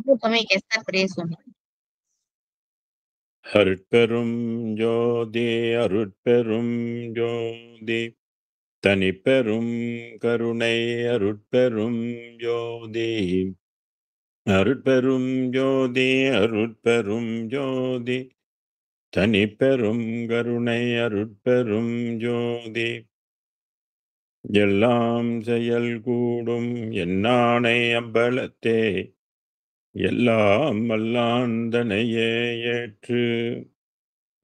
Tú também quer estar preso, né? அருட்பெரும் ஜோதி அருட்பெரும் ஜோதி தனிப்பெரும் கருணை அருட்பெரும் ஜோதி அருட்பெரும் ஜோதி அருட்பெரும் ஜோதி தனிப்பெரும் கருணை அருட்பெரும் ஜோதி எல்லாம் செயல் கூடும் என்னானை அம்பலத்தே எல்லாம் வல்லாந்தனையே ஏற்று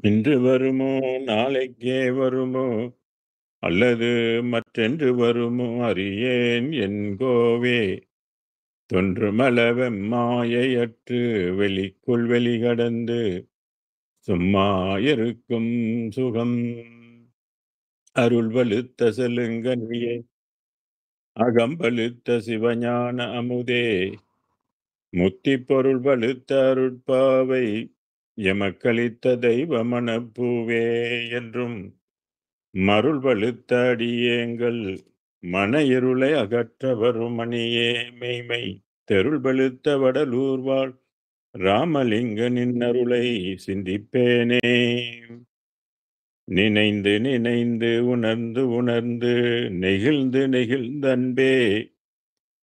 இன்று வருமோ நாளைக்கே வருமோ அல்லது மற்றென்று வருமோ அறியேன் என் கோவே தொன்றுமளவெம்மாயையற்று வெளிக்குள் வெளிகடந்து சும்மா இருக்கும் சுகம் அருள் வலுத்த செலுங்கனியே அகம்பலுத்த சிவஞான அமுதே முத்தி பொருள் வலுத்த அருட்பாவை எமக்களித்த தெய்வ மனப்பூவே என்றும் மருள் வலுத்த அடியேங்கள் மன இருளை அகற்ற வரும் மணியே மெய்மை தெருள் வலுத்த வடலூர் வாழ் ராமலிங்கனின் அருளை சிந்திப்பேனே நினைந்து நினைந்து உணர்ந்து உணர்ந்து நெகிழ்ந்து நெகிழ்ந்தன்பே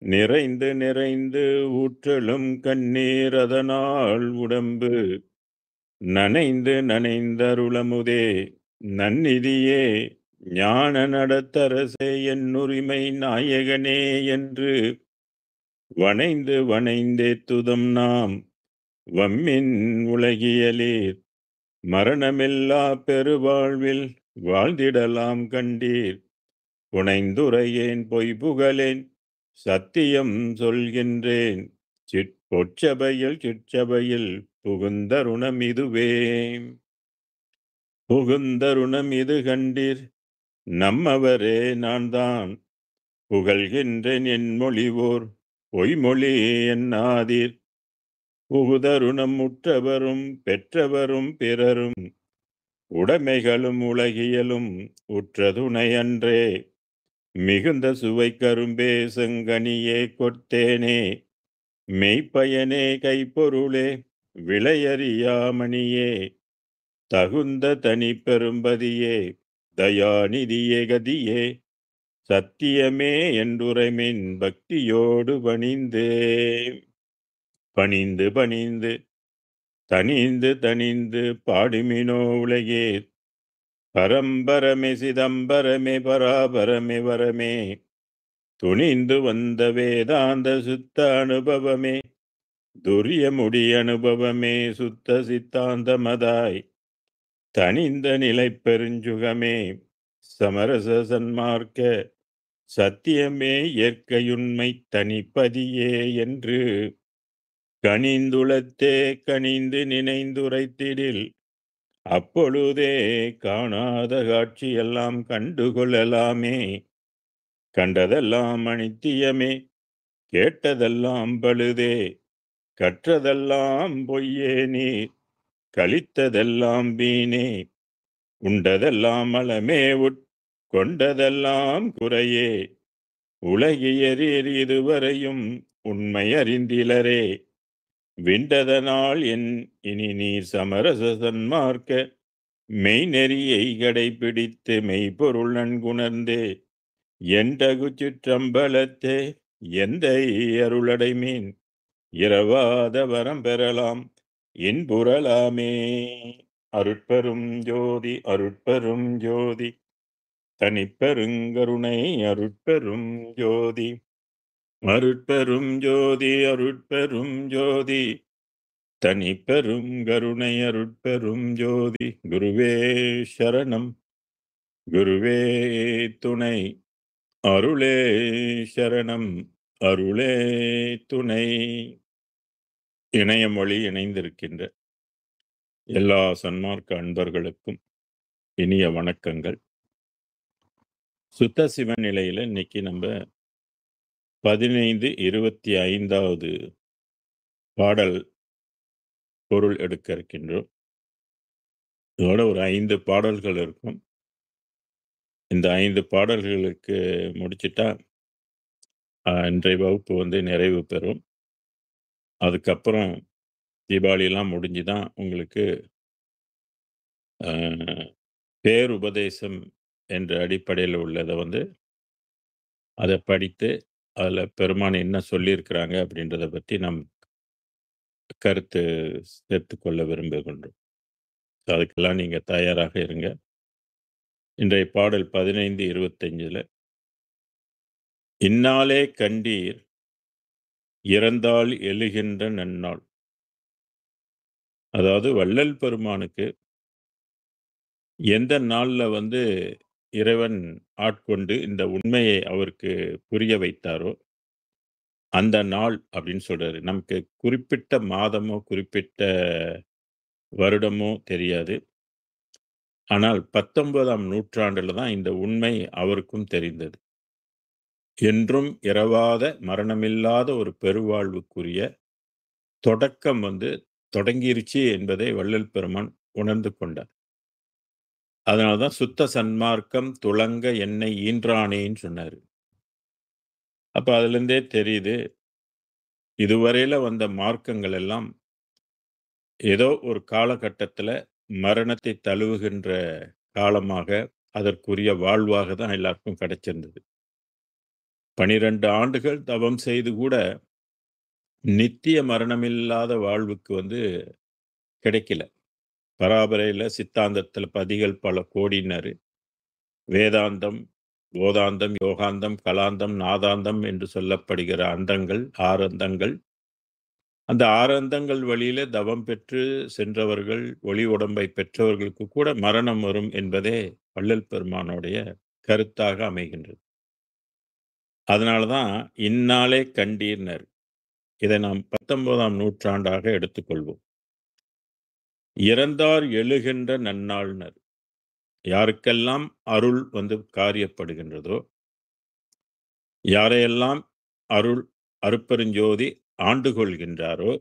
நிறைந்து நிறைந்து ஊற்றலும் கண்ணீர் அதனால் உடம்பு நனைந்து நனைந்தருளமுதே நன்னிதியே ஞான நடத்தரசே என் உரிமை நாயகனே என்று வணைந்து வணைந்தே துதம் நாம் வம்மின் உலகியலீர் மரணமில்லா பெருவாழ்வில் வாழ்ந்திடலாம் கண்டீர் புனைந்துரையேன் பொய் புகழேன் சத்தியம் சொல்கின்றேன் சிற்சபையில் புகுந்தருணம் இதுவே புகுந்தருணம் இது கண்டீர் நம்மவரே நான் தான் புகழ்கின்றேன் என் மொழிவோர் பொய்மொழி என்னாதீர் புகுதருணம் உற்றவரும் பெற்றவரும் பிறரும் உடைமைகளும் உலகியலும் உற்ற துணை அன்றே மிகுந்த சுவை கரும்பே செங்கனியே கொத்தேனே மெய்ப்பயனே கைப்பொருளே விளையறியாமணியே தகுந்த தனி பெரும்பதியே தயாநிதியே கதியே சத்தியமே என்றுரைமின் பக்தியோடு பணிந்து பணிந்து தனிந்து தனிந்து பாடுமினோ உலகே பரம்பரமே சிதம்பரமே பராபரமே வரமே துணிந்து வந்த வேதாந்த சுத்த அனுபவமே துரியமுடி அனுபவமே சுத்த சித்தாந்தமதாய் தனிந்த நிலை பெருஞ்சுகமே சமரச சன்மார்க்க சத்தியமே இயற்கையுண்மை தனிப்பதியே என்று கனிந்துளத்தே கனிந்து நினைந்துரைத்திடில் அப்பொழுதே காணாத காட்சியெல்லாம் கண்டுகொள்ளலாமே கண்டதெல்லாம் அனித்தியமே கேட்டதெல்லாம் பழுதே கற்றதெல்லாம் பொய்யே நீர் கழித்ததெல்லாம் வீணே உண்டதெல்லாம் அலமே உட்கொண்டதெல்லாம் குறையே உலகியரீர் இதுவரையும் உண்மை அறிந்திலரே விண்டதனால் இனி நீர் சமரச சன்மார்க்க மெய்நெறியை கடைபிடித்து மெய்ப்பொருள் நன்குணர்ந்தே எண்டகு சிற்றம்பலத்தே எந்த அருளடை மீன் இரவாத வரம் பெறலாம் இன்புறலாமே அருட்பெரும் ஜோதி அருட்பெரும் ஜோதி தனிப்பெருங்கருணை அருட்பெரும் ஜோதி அருட்பெரும் ஜோதி அருட்பெரும் ஜோதி தனிப்பெரும் கருணை அருட்பெரும் ஜோதி குருவே சரணம் குருவே துணை அருளே சரணம் அருளே துணை. இணையமொழி இணைந்திருக்கின்ற எல்லா சன்மார்க்க அன்பர்களுக்கும் இனிய வணக்கங்கள். சுத்த சிவ நிலையில இன்னைக்கு நம்ம 15-25வது பாடல் பொருள் எடுக்க இருக்கின்றோம். இதோட ஒரு 5 பாடல்கள் இருக்கும். இந்த 5 பாடல்களுக்கு முடிச்சிட்டா இன்றைய வகுப்பு நிறைவு பெறும். அதுக்கப்புறம் தீபாவளிலாம் முடிஞ்சு தான் உங்களுக்கு அ பேருபதேசம் என்ற அடிப்படையில உள்ளத வந்து அத படித்து, அதில பெருமான் என்ன சொல்லியிருக்கிறாங்க அப்படின்றத பத்தி நம் கருத்து சேர்த்துக் கொள்ள விரும்புகின்றோம். அதுக்கெல்லாம் நீங்க தயாராக இருங்க. இன்றைய பாடல் 15:25ல "இந்நாளே கண்டீர் இறந்தால் எழுகின்ற நன்னாள்." அதாவது வள்ளல் பெருமானுக்கு எந்த நாள்ல வந்து இறைவன் ஆட்கொண்டு இந்த உண்மையை அவருக்கு புரிய வைத்தாரோ, அந்த நாள் அப்படின்னு சொல்றாரு. நமக்கு குறிப்பிட்ட மாதமோ, குறிப்பிட்ட வருடமோ தெரியாது. ஆனால் 19ஆம் நூற்றாண்டுல தான் இந்த உண்மை அவருக்கும் தெரிந்தது. என்றும் இரவாத, மரணமில்லாத ஒரு பெருவாழ்வுக்குரிய தொடக்கம் வந்து தொடங்கிருச்சு என்பதை வள்ளல் பெருமான் உணர்ந்து கொண்டார். அதனால தான் சுத்த சன்மார்க்கம் துளங்க என்னை ஈன்றானேன்னு சொன்னாரு. அப்ப அதிலிருந்தே தெரியுது, இதுவரையில வந்த மார்க்கங்கள் எல்லாம் ஏதோ ஒரு காலகட்டத்தில மரணத்தை தழுவுகின்ற காலமாக, அதற்குரிய வாழ்வாக தான் எல்லாருக்கும் கிடைச்சிருந்தது. 12 ஆண்டுகள் தவம் செய்து கூட நித்திய மரணமில்லாத வாழ்வுக்கு வந்து கிடைக்கல. பராபரையில சித்தாந்தத்தில பதிகள் பல கோடினாரு. வேதாந்தம், போதாந்தம், யோகாந்தம், கலாந்தம், நாதாந்தம் என்று சொல்லப்படுகிற அந்தங்கள், 6 அந்தங்கள். அந்த 6 அந்தங்கள் வழியில தவம் பெற்று சென்றவர்கள், ஒளி உடம்பை பெற்றவர்களுக்கு கூட மரணம் வரும் என்பதே வள்ளல் பெருமானுடைய கருத்தாக அமைகின்றது. அதனால தான் இந்நாளே கண்டீர்னர். இதை நாம் 19ஆம் நூற்றாண்டாக எடுத்துக்கொள்வோம். இறந்தார் எழுகின்ற நன்னாள்னர். யாருக்கெல்லாம் அருள் வந்து காரியப்படுகின்றதோ, யாரையெல்லாம் அருள் அருட்பெருஞ்சோதி ஆண்டு கொள்கின்றாரோ,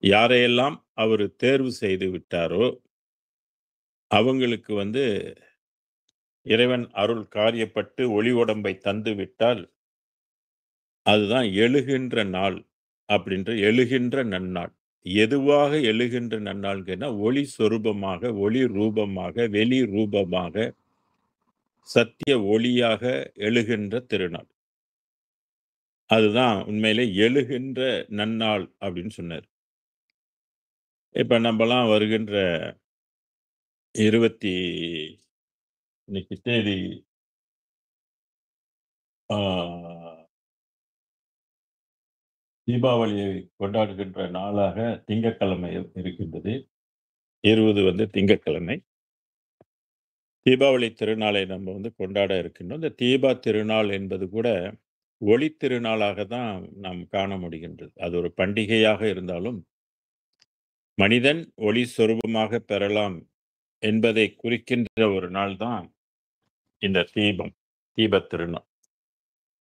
யாரையெல்லாம் அவரு தேர்வு செய்து விட்டாரோ, அவங்களுக்கு வந்து இறைவன் அருள் காரியப்பட்டு ஒளி உடம்பை தந்து விட்டால், அதுதான் எழுகின்ற நாள் அப்படின்ற எழுகின்ற நன்னாள். எதுவாக எழுகின்ற நன்னாள்கன்னா, ஒளி சொரூபமாக, ஒளி ரூபமாக, வெளி ரூபமாக, சத்திய ஒளியாக எழுகின்ற திருநாள். அதுதான் உண்மையிலே எழுகின்ற நன்னாள் அப்படின்னு சொன்னாரு. இப்ப நம்பலாம் வருகின்ற 20 இன்னைக்கு தேதி ஆ தீபாவளியை கொண்டாடுகின்ற நாளாக திங்கட்கிழமை இருக்கின்றது. 20 வந்து திங்கட்கிழமை. தீபாவளி திருநாளை நம்ம வந்து கொண்டாட இருக்கின்றோம். இந்த தீபா திருநாள் என்பது கூட ஒளி திருநாளாக தான் நாம் காண முடிகின்றது. அது ஒரு பண்டிகையாக இருந்தாலும், மனிதன் ஒளி சொரூபமாக பெறலாம் என்பதை குறிக்கின்ற ஒரு நாள் தான் இந்த தீபம். தீபத் திருநாள்.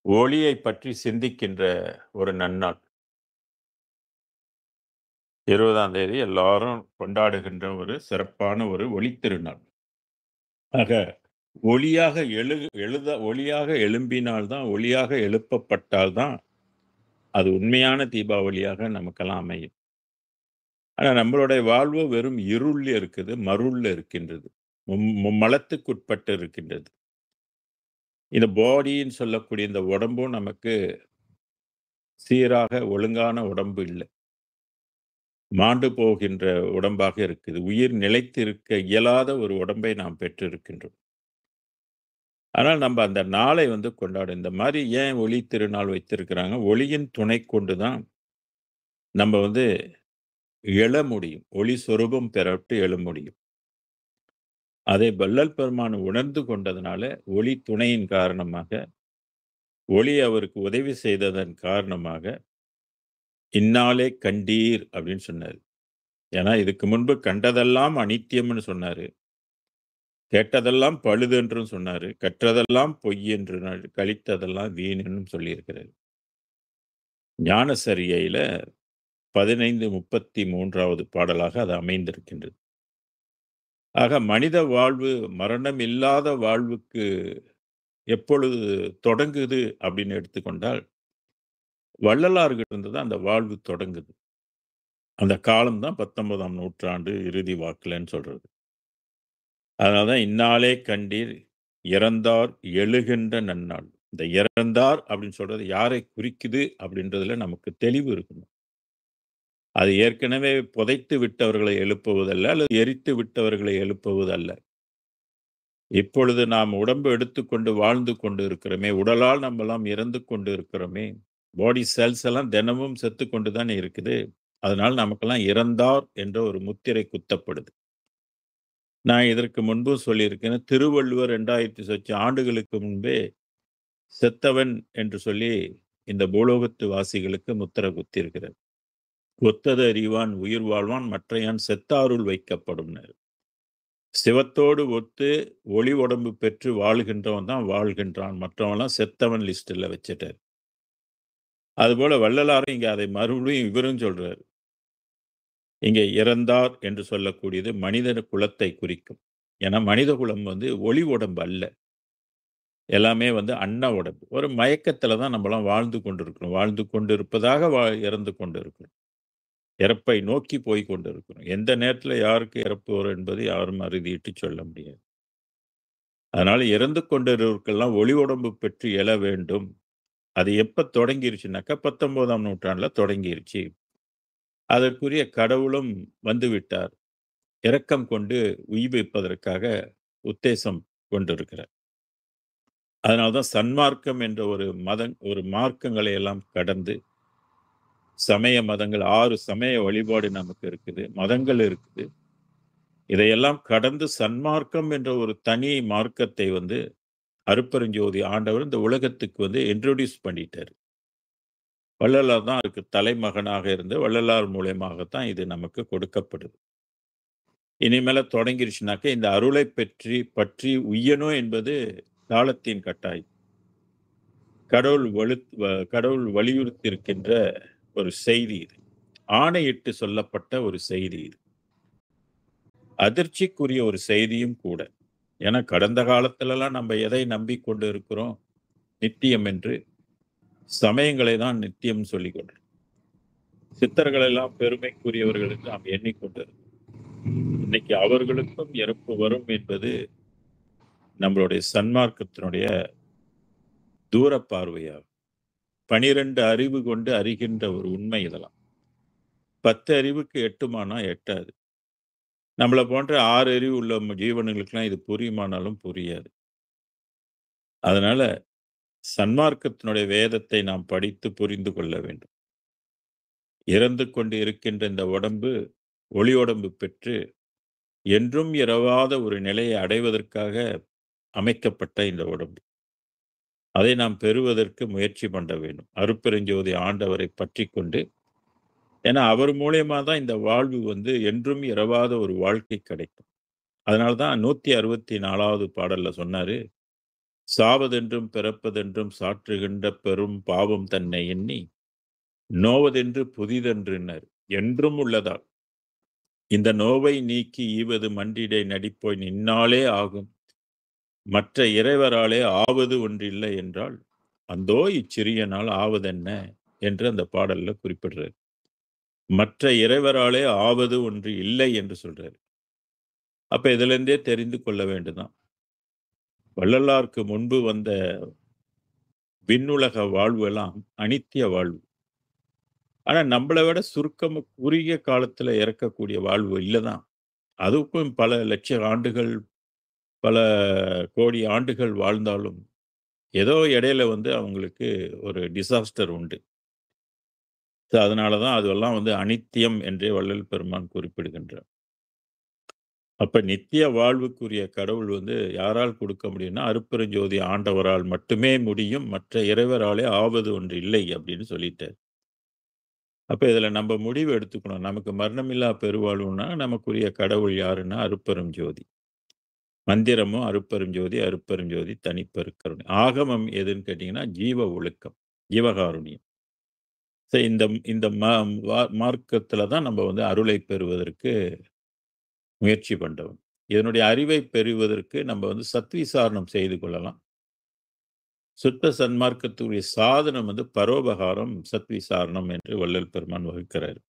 ஒளியை பற்றி சிந்திக்கின்ற ஒரு நன்னாள். 20ஆம் தேதி எல்லாரும் கொண்டாடுகின்ற ஒரு சிறப்பான ஒரு ஒளித் திருநாள். ஆக ஒளியாக ஒளியாக எழும்பினால் தான், ஒளியாக எழுப்பப்பட்டால் தான், அது உண்மையான தீபாவளியாக நமக்கெல்லாம் அமையும். ஆனா நம்மளுடைய வாழ்வு வெறும் இருள்ல இருக்குது, மருள்ல இருக்கின்றது. மும்மலத்துக்குட்பட்டு இருக்கின்றது. இந்த பாடின்னு சொல்லக்கூடிய இந்த உடம்பும் நமக்கு சீராக, ஒழுங்கான உடம்பு இல்ல. மாண்டு போகின்ற உடம்பாக இருக்குது. உயிர் நிலைத்திருக்க இயலாத ஒரு உடம்பை நாம் பெற்றிருக்கின்றோம். ஆனால் நம்ம அந்த நாளை வந்து கொண்டாடும். இந்த மாரி ஏன் ஒளி திருநாள் வைத்திருக்கிறாங்க? ஒளியின் துணை கொண்டு தான் நம்ம வந்து எழ முடியும். ஒளி சொரூபம் பெறட்டு எழ முடியும். அதை வள்ளல் பெருமான் உணர்ந்து கொண்டதனால, ஒளி துணையின் காரணமாக, ஒளி அவருக்கு உதவி செய்ததன் காரணமாக, "இந்நாளே கண்டீர்" அப்படின்னு சொன்னாரு. ஏன்னா இதுக்கு முன்பு கண்டதெல்லாம் அனித்தியம்னு சொன்னாரு. கேட்டதெல்லாம் பழுது என்றும் சொன்னாரு. கற்றதெல்லாம் பொய் என்று கழித்ததெல்லாம் வீணுன்னு சொல்லியிருக்கிறாரு. ஞானசரிகையில 15:33வது பாடலாக அது அமைந்திருக்கின்றது. ஆக மனித வாழ்வு மரணம் இல்லாத வாழ்வுக்கு எப்பொழுது தொடங்குது அப்படின்னு எடுத்துக்கொண்டால், வள்ளலார்கிட்ட இருந்து தான் அந்த வாழ்வு தொடங்குது. அந்த காலம் தான் 19ஆம் நூற்றாண்டு இறுதி வாக்குலன்னு சொல்றது. அதனால தான் "இந்நாளே கண்டீர் இறந்தார் எழுகின்ற நன்னாள்." இந்த இறந்தார் அப்படின்னு சொல்றது யாரை குறிக்குது அப்படின்றதுல நமக்கு தெளிவு இருக்கணும். அது ஏற்கனவே புதைத்து விட்டவர்களை எழுப்புவதல்ல, அல்லது எரித்து விட்டவர்களை எழுப்புவதல்ல. இப்பொழுது நாம் உடம்பு எடுத்துக்கொண்டு வாழ்ந்து கொண்டு இருக்கிறோமே, உடலால் நம்மலாம் இறந்து கொண்டு இருக்கிறோமே, பாடி செல்ஸ் எல்லாம் தினமும் செத்துக் கொண்டு தானே இருக்குது. அதனால நமக்கெல்லாம் இறந்தார் என்ற ஒரு முத்திரை குத்தப்படுது. நான் இதற்கு முன்பும் சொல்லியிருக்கிறேன். திருவள்ளுவர் 2000 சொச்ச ஆண்டுகளுக்கு முன்பே செத்தவன் என்று சொல்லி இந்த பூலோகத்து வாசிகளுக்கு முத்திரை குத்தியிருக்கிறார். "ஒத்தது அறிவான் உயிர் வாழ்வான் மற்றையான் செத்தாருள் வைக்கப்படும்னாரு. சிவத்தோடு ஒத்து ஒளி உடம்பு பெற்று வாழ்கின்றவன் தான் வாழ்கின்றான். மற்றவன்லாம் செத்தவன் லிஸ்ட்ல வச்சுட்டாரு. அதுபோல வள்ளலாரும் இங்க அதை மறுபடியும் இவரும் சொல்றாரு. இங்கே இறந்தார் என்று சொல்லக்கூடியது மனித குலத்தை குறிக்கும். ஏன்னா மனித குலம் வந்து ஒளி உடம்பு அல்ல. எல்லாமே வந்து அன்ன உடம்பு. ஒரு மயக்கத்துல தான் நம்மலாம் வாழ்ந்து கொண்டிருக்கிறோம். வாழ்ந்து கொண்டிருப்பதாக இறந்து கொண்டிருக்கிறோம். இறப்பை நோக்கி போய் கொண்டிருக்கிறோம். எந்த நேரத்துல யாருக்கு இறப்பு வரும் என்பது யாரும் அறுதியிட்டு சொல்ல முடியாது. அதனால இறந்து கொண்டிருக்கிறவர்க்கெல்லாம் ஒளி உடம்பு பெற்று எழ வேண்டும். அது எப்ப தொடங்கிருச்சுனாக்கா 19ஆம் நூற்றாண்டுல தொடங்கிருச்சு. அதற்குரிய கடவுளும் வந்துவிட்டார். இரக்கம் கொண்டு உய்விப்பதற்காக உத்தேசம் கொண்டிருக்கிறார். அதனால தான் சன்மார்க்கம் என்ற ஒரு மார்க்கங்களை எல்லாம் கடந்து சமய மதங்கள் 6 சமய வழிபாடு நமக்கு இருக்குது. மதங்கள் இருக்குது. இதையெல்லாம் கடந்து சன்மார்க்கம் என்ற ஒரு தனி மார்க்கத்தை வந்து அருட்பெருஞ்சோதி ஆண்டவர் இந்த உலகத்துக்கு வந்து இன்ட்ரோடியூஸ் பண்ணிட்டாரு. வள்ளலார் தான் அதுக்கு தலைமகனாக இருந்து வள்ளலார் மூலியமாகத்தான் இது நமக்கு கொடுக்கப்படுது. இனிமேல தொடங்கிருச்சுனாக்க இந்த அருளை பற்றி உய்யணும் என்பது காலத்தின் கட்டாயம். கடவுள் வலியுறுத்தி இருக்கின்ற ஒரு செய்தி இது. ஆணையிட்டு சொல்லப்பட்ட ஒரு செய்தி இது. அதிர்ச்சிக்குரிய ஒரு செய்தியும் கூட. ஏன்னா கடந்த காலத்துலலாம் நம்ம எதை நம்பிக்கொண்டு இருக்கிறோம்? நித்தியம் என்று சமயங்களை தான் நித்தியம் சொல்லிக் கொண்டிருக்கிறோம். சித்தர்கள் எல்லாம் பெருமைக்குரியவர்கள் என்று நாம் எண்ணிக்கொண்டிருக்கிறோம். இன்னைக்கு அவர்களுக்கும் இறப்பு வரும் என்பது நம்மளுடைய சன்மார்க்கத்தினுடைய தூர பார்வையாகும். 12 அறிவு கொண்டு அறிகின்ற ஒரு உண்மை இதெல்லாம். 10 அறிவுக்கு எட்டுமானா எட்டாது. நம்மள போன்ற 6 அறிவு உள்ள ஜீவன்களுக்கெல்லாம் இது புரியுமானாலும் புரியாது. அதனால சன்மார்க்கத்தினுடைய வேதத்தை நாம் படித்து புரிந்து கொள்ள வேண்டும். இறந்து கொண்டு இருக்கின்ற இந்த உடம்பு ஒளி உடம்பு பெற்று என்றும் இரவாத ஒரு நிலையை அடைவதற்காக அமைக்கப்பட்ட இந்த உடம்பு. அதை நாம் பெறுவதற்கு முயற்சி பண்ண வேண்டும். அருட்பெருஞ்சோதி ஆண்டவரை பற்றிக் கொண்டு ஏன்னா அவர் மூலியமா தான் இந்த வாழ்வு வந்து என்றும் இரவாத ஒரு வாழ்க்கை கிடைக்கும். அதனால தான் 164வது பாடல்ல சொன்னாரு, "சாவதென்றும் பிறப்பதென்றும் சாற்றுகின்ற பெரும் பாவம் தன்னை எண்ணி, நோவதென்று புதிதென்றுன்னர் என்றும் உள்ளதால். இந்த நோவை நீக்கி ஈவது மன்றிடை நடிப்போய் நின்னாலே ஆகும். மற்ற இறைவராலே ஆவது ஒன்றில்லை என்றால், அந்தோ இச்சிறிய நாள் ஆவதென்ன?" என்று அந்த பாடல்ல குறிப்பிடுறார். மற்ற இறைவராலே ஆவது ஒன்று இல்லை என்று சொல்றாரு. அப்ப இதிலிருந்தே தெரிந்து கொள்ள வேண்டுதான். வள்ளலாருக்கு முன்பு வந்த விண்ணுலக வாழ்வு எல்லாம் அனித்திய வாழ்வு. ஆனா நம்மள விட குறுகிய காலத்துல இறக்கக்கூடிய வாழ்வு இல்லதான். அதுக்கும் பல லட்ச ஆண்டுகள், பல கோடி ஆண்டுகள் வாழ்ந்தாலும், ஏதோ இடையில வந்து அவங்களுக்கு ஒரு டிசாஸ்டர் உண்டு. அதனால தான் அதுவெல்லாம் வந்து அனித்தியம் என்றே வள்ளல் பெருமான் குறிப்பிடுகின்றார். அப்ப நித்திய வாழ்வுக்குரிய கடவுள் வந்து யாரால் கொடுக்க முடியும்னா, அருட்பெருஞ்சோதி ஆண்டவரால் மட்டுமே முடியும். மற்ற இறைவராலே ஆவது ஒன்று இல்லை அப்படின்னு சொல்லிட்டார். அப்ப இதுல நம்ம முடிவு எடுத்துக்கணும். நமக்கு மரணமில்லா பெருவாழ்வுன்னா, நமக்குரிய கடவுள் யாருன்னா அருட்பெருஞ்சோதி. மந்திரமும் அருட்பெருஞ்சோதி, அருட்பெருஞ்சோதி தனிப்பெருங்கருணை. ஆகமம் எதுன்னு கேட்டீங்கன்னா, ஜீவ ஒழுக்கம், ஜீவகாருண்யம். இந்த இந்த மார்க்கத்துல தான் நம்ம வந்து அருளை பெறுவதற்கு முயற்சி பண்றோம். இதனுடைய அறிவை பெறுவதற்கு நம்ம வந்து சத்விசாரணம் செய்து கொள்ளலாம். சுத்த சன்மார்க்கத்துடைய சாதனம் வந்து பரோபகாரம், சத்விசாரணம் என்று வள்ளல் பெருமான் வகுக்கிறார்.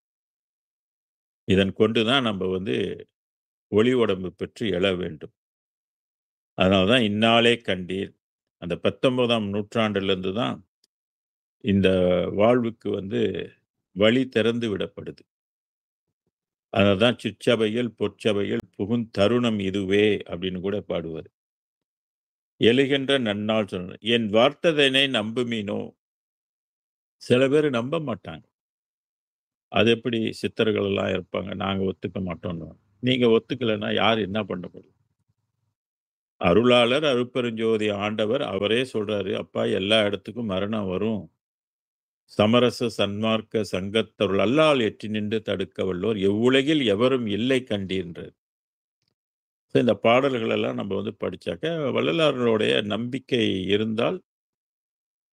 இதன் கொண்டு தான் நம்ம வந்து ஒளி உடம்பு பெற்று எழ வேண்டும். அதனால தான் இந்நாளே கண்டீர். அந்த 19ஆம் நூற்றாண்டிலிருந்து தான் இந்த வாழ்வுக்கு வந்து வழி திறந்து விடப்படுது. அதனால தான் "சிற்சபையில் பொற்சபையில் புகுந்தருணம் இதுவே" அப்படின்னு கூட பாடுவாரு. "எழுகின்ற நன்னாள் சொன்ன என் வார்த்ததனை நம்புமினோ" சில பேரு நம்ப மாட்டாங்க. அது எப்படி சித்தர்கள் எல்லாம் இருப்பாங்க, நாங்க ஒத்துக்க மாட்டோன்னுவாங்க. நீங்க ஒத்துக்கலன்னா யார் என்ன பண்ண முடியும்? அருளாளர் அருட்பெருஞ்சோதி ஆண்டவர் அவரே சொல்றாரு, "அப்பா எல்லா இடத்துக்கும் மரணம் வரும். சமரச சன்மார்க்க சங்கத்தருள் அல்லால் எற்றி நின்று தடுக்க வல்லோர் எவ்வுலகில் எவரும் இல்லை கண்டீர்ன்றார்." இந்த பாடல்கள் எல்லாம் நம்ம வந்து படிச்சாக்க, வள்ளலாருடைய நம்பிக்கை இருந்தால்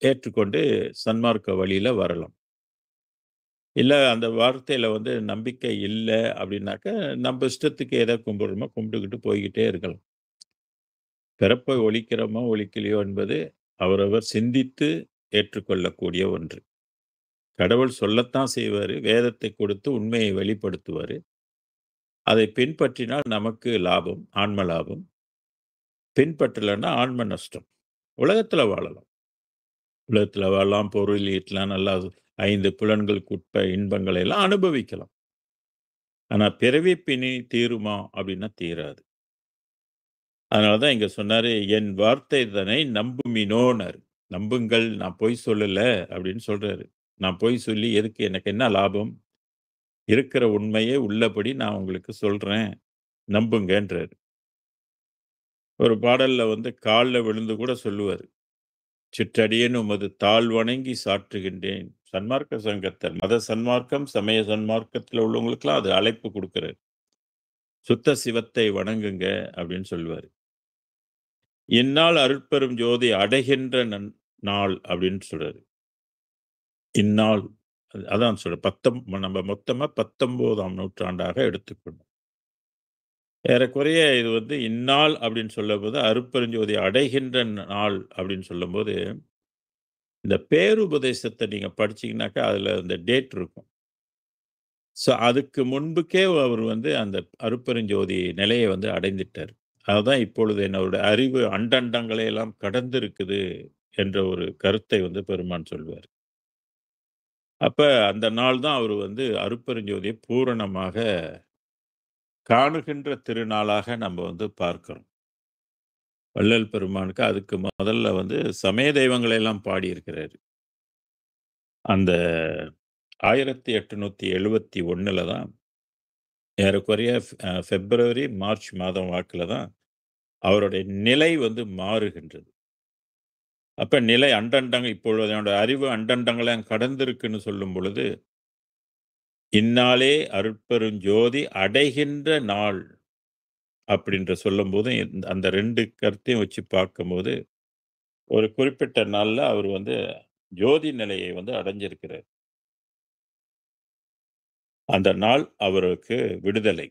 ஏற்றுக்கொண்டு சன்மார்க்க வழியில வரலாம். இல்ல அந்த வார்த்தையில வந்து நம்பிக்கை இல்ல அப்படின்னாக்க, நம்ப இஷ்டத்துக்கு எத கும்பிடுறோமோ கும்பிட்டுக்கிட்டு போய்க்கிட்டே இருக்கலாம். பிறப்பை ஒழிக்கிறோமோ, ஒழிக்கலையோ என்பது அவரவர் சிந்தித்து ஏற்றுக்கொள்ளக்கூடிய ஒன்று. கடவுள் சொல்லத்தான் செய்வாரு. வேதத்தை கொடுத்து உண்மையை வெளிப்படுத்துவாரு. அதை பின்பற்றினால் நமக்கு லாபம், ஆன்ம லாபம். பின்பற்றலன்னா ஆன்ம நஷ்டம். உலகத்துல வாழலாம். உலகத்துல வாழலாம், பொருள் ஈட்டலாம், நல்லா 5 புலன்களுக்கு இன்பங்களை எல்லாம் அனுபவிக்கலாம். ஆனா பிறவி பிணி தீருமா அப்படின்னா தீராது. அதனால தான் இங்க சொன்னாரு, "என் வார்த்தை இதனை நம்புமினோன்னாரு." நம்புங்கள், நான் பொய் சொல்லல அப்படின்னு சொல்றாரு. நான் பொய் சொல்லி எதுக்கு? எனக்கு என்ன லாபம்? இருக்கிற உண்மையே உள்ளபடி நான் உங்களுக்கு சொல்றேன். நம்புங்கன்றாரு. ஒரு பாடல்ல வந்து கால்ல விழுந்து கூட சொல்லுவாரு. "சிற்றடியேன் உமது தாழ் வணங்கி சாற்றுகின்றேன்." சன்மார்க்க சங்கத்தர், மத சன்மார்க்கம், சமய சன்மார்க்கத்துல உள்ளவங்களுக்கெல்லாம் அது அழைப்பு குடுக்குறாரு. "சுத்த சிவத்தை வணங்குங்க" அப்படின்னு சொல்லுவாரு. "இந்நாள் அருட்பெரும் ஜோதி அடைகின்ற நாள்" அப்படின்னு சொல்றாரு. இந்நாள் அதான் சொல்றேன். நம்ம மொத்தமா 19ஆம் நூற்றாண்டாக எடுத்துக்கணும். ஏறக்குறைய இது வந்து இந்நாள் அப்படின்னு சொல்லும்போது, அருட்பெருஞ்சோதி அடைகின்ற நாள் அப்படின்னு சொல்லும்போது, இந்த பேருபதேசத்த நீங்க படிச்சீங்கன்னாக்கா, அதுல அந்த டேட் இருக்கும். அதுக்கு முன்புக்கே அவர் வந்து அந்த அருட்பெருஞ்சோதி நிலையை வந்து அடைந்துட்டார். அதுதான் இப்பொழுது என்னோட அறிவு அண்டண்டங்களை எல்லாம் கடந்திருக்குது என்ற ஒரு கருத்தை வந்து பெருமான் சொல்வார். அப்ப அந்த நாள் தான் அவர் வந்து அருட்பெருஞ்சோதியை பூரணமாக காணுகின்ற திருநாளாக நம்ம வந்து பார்க்கிறோம். வள்ளல் பெருமானுக்கு அதுக்கு முதல்ல வந்து சமய தெய்வங்களை எல்லாம் பாடியிருக்கிறாரு. அந்த 1871ல தான் ஏறக்குறைய பிப்ரவரி, மார்ச் மாதம் வாக்குல தான் அவருடைய நிலை வந்து மாறுகின்றது. அப்ப நிலை அண்டண்டங்கள் இப்பொழுது என்னோட அறிவு அண்டண்டங்களை கடந்திருக்குன்னு சொல்லும் பொழுது, "இந்நாளே அருட்பெருஞ்சோதி அடைகின்ற நாள்" அப்படின்ற சொல்லும்போது, அந்த 2 கருத்தையும் வச்சு பார்க்கும்போது, ஒரு குறிப்பிட்ட நாள்ல அவர் வந்து ஜோதி நிலையை வந்து அடைஞ்சிருக்கிறார். அந்த நாள் அவருக்கு விடுதலை,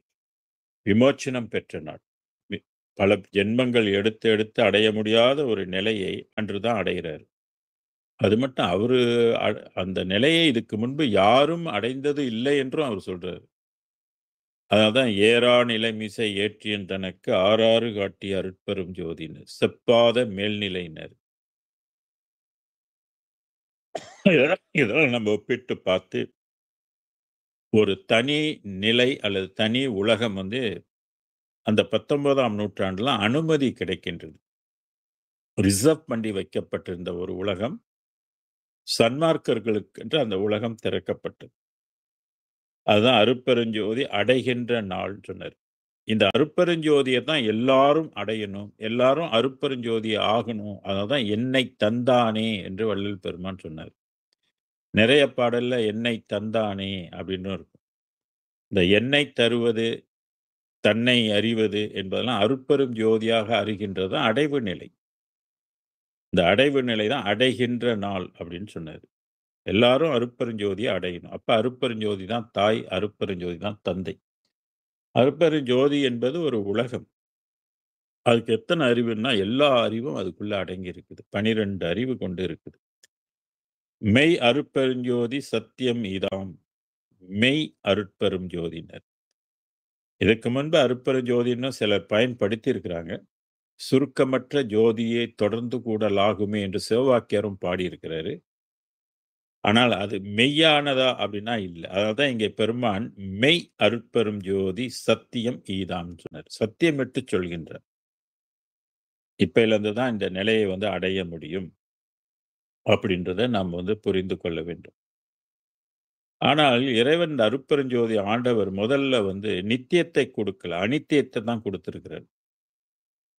விமோச்சனம் பெற்ற நாள். வி பல ஜென்மங்கள் எடுத்து எடுத்து அடைய முடியாத ஒரு நிலையை அன்று தான் அடைகிறாரு. அது மட்டும் அவரு அ அந்த நிலையை இதுக்கு முன்பு யாரும் அடைந்தது இல்லை என்றும் அவர் சொல்றாரு. அதனால தான் "ஏறா நிலைமிசை ஏற்றியன் தனக்கு ஆறாறு காட்டிய அருட்பெரும் ஜோதின்னு செப்பாத மேல்நிலையினர்." இதெல்லாம் நம்ம ஒப்பிட்டு பார்த்து, ஒரு தனி நிலை அல்லது தனி உலகம் வந்து அந்த 19ஆம் நூற்றாண்டுல அனுமதி கிடைக்கின்றது. ரிசர்வ் பண்ணி வைக்கப்பட்டிருந்த ஒரு உலகம், சன்மார்க்கர்களுக்கென்று அந்த உலகம் திறக்கப்பட்டது. அதுதான் அருட்பெருஞ்சோதி அடைகின்ற நாள் சொன்னாரு. இந்த அருட்பெருஞ்சோதிய தான் எல்லாரும் அடையணும். எல்லாரும் அருட்பெருஞ்சோதி ஆகணும். அதனால தான் "என்னை தந்தானே" என்று வள்ளல் பெருமான் சொன்னார். நிறைய பாடல்ல "என்னை தந்தானே" அப்படின்னு இருக்கும். இந்த எண்ணெய் தருவது, தன்னை அறிவது என்பதெல்லாம் அருட்பெரும் ஜோதியாக அறிகின்றது அடைவு நிலை. இந்த அடைவு நிலை தான் அடைகின்ற நாள் அப்படின்னு சொன்னாரு. எல்லாரும் அருட்பெருஞ்சோதிய அடையணும். அப்ப அருட்பெருஞ்சோதி தான் தாய், அருட்பெருஞ்சோதி தான் தந்தை. அருட்பெருஞ்சோதி என்பது ஒரு உலகம். அதுக்கு எத்தன அறிவுன்னா, எல்லா அறிவும் அதுக்குள்ள அடங்கி இருக்குது. 12 அறிவு கொண்டு இருக்குது. மெய் அருட்பெருஞ்சோதி சத்தியம் இதாம். மெய் அருட்பெரும் ஜோதினர். இதுக்கு முன்பு அருட்பெருஞ்சோதின்னு சிலர் பயன்படுத்தி இருக்கிறாங்க. சுருக்கமற்ற ஜோதியே தொடர்ந்து கூடலாகுமே என்று சிவவாக்கியரும் பாடியிருக்கிறாரு. ஆனால் அது மெய்யானதா அப்படின்னா இல்ல. அதனால்தான் இங்கே பெருமான் மெய் அருட்பெரும் ஜோதி சத்தியம் ஈதாம் சொன்னார். சத்தியமிட்டு சொல்கின்றார். இப்பயிலிருந்து தான் இந்த நிலையை அடைய முடியும். அப்படின்றத நாம் புரிந்து கொள்ள வேண்டும். ஆனால் இறைவன் அருட்பெருஞ்சோதி ஆண்டவர் முதல்ல நித்தியத்தை கொடுக்கல. அனித்தியத்த தான் குடுத்திருக்கிறார்.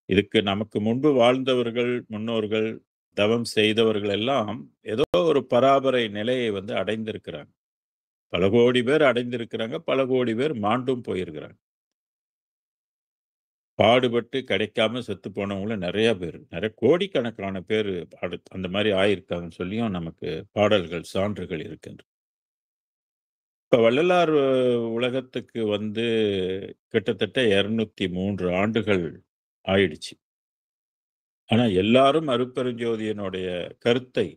இதுக்கு நமக்கு முன்பு வாழ்ந்தவர்கள், முன்னோர்கள், தவம் செய்தவர்கள் எல்லாம் ஏதோ ஒரு பராபரை நிலையை அடைந்திருக்கிறாங்க. பல கோடி பேர் அடைந்திருக்கிறாங்க. பல கோடி பேர் மாண்டும் போயிருக்கிறாங்க. பாடுபட்டு கிடைக்காம செத்து போனவங்களும் நெறைய பேரு. நெறைய கோடிக்கணக்கான பேரு அந்த மாரி ஆயிருக்காங்கன்னு சொல்லியும் நமக்கு பாடல்கள், சான்றுகள் இருக்கின்றன. இப்ப வள்ளலார் உலகத்துக்கு கிட்டத்தட்ட 203 ஆண்டுகள் ஆயிடுச்சு. ஆனா எல்லாரும் அருட்பெருஞ்சோதியினுடைய கருத்தை,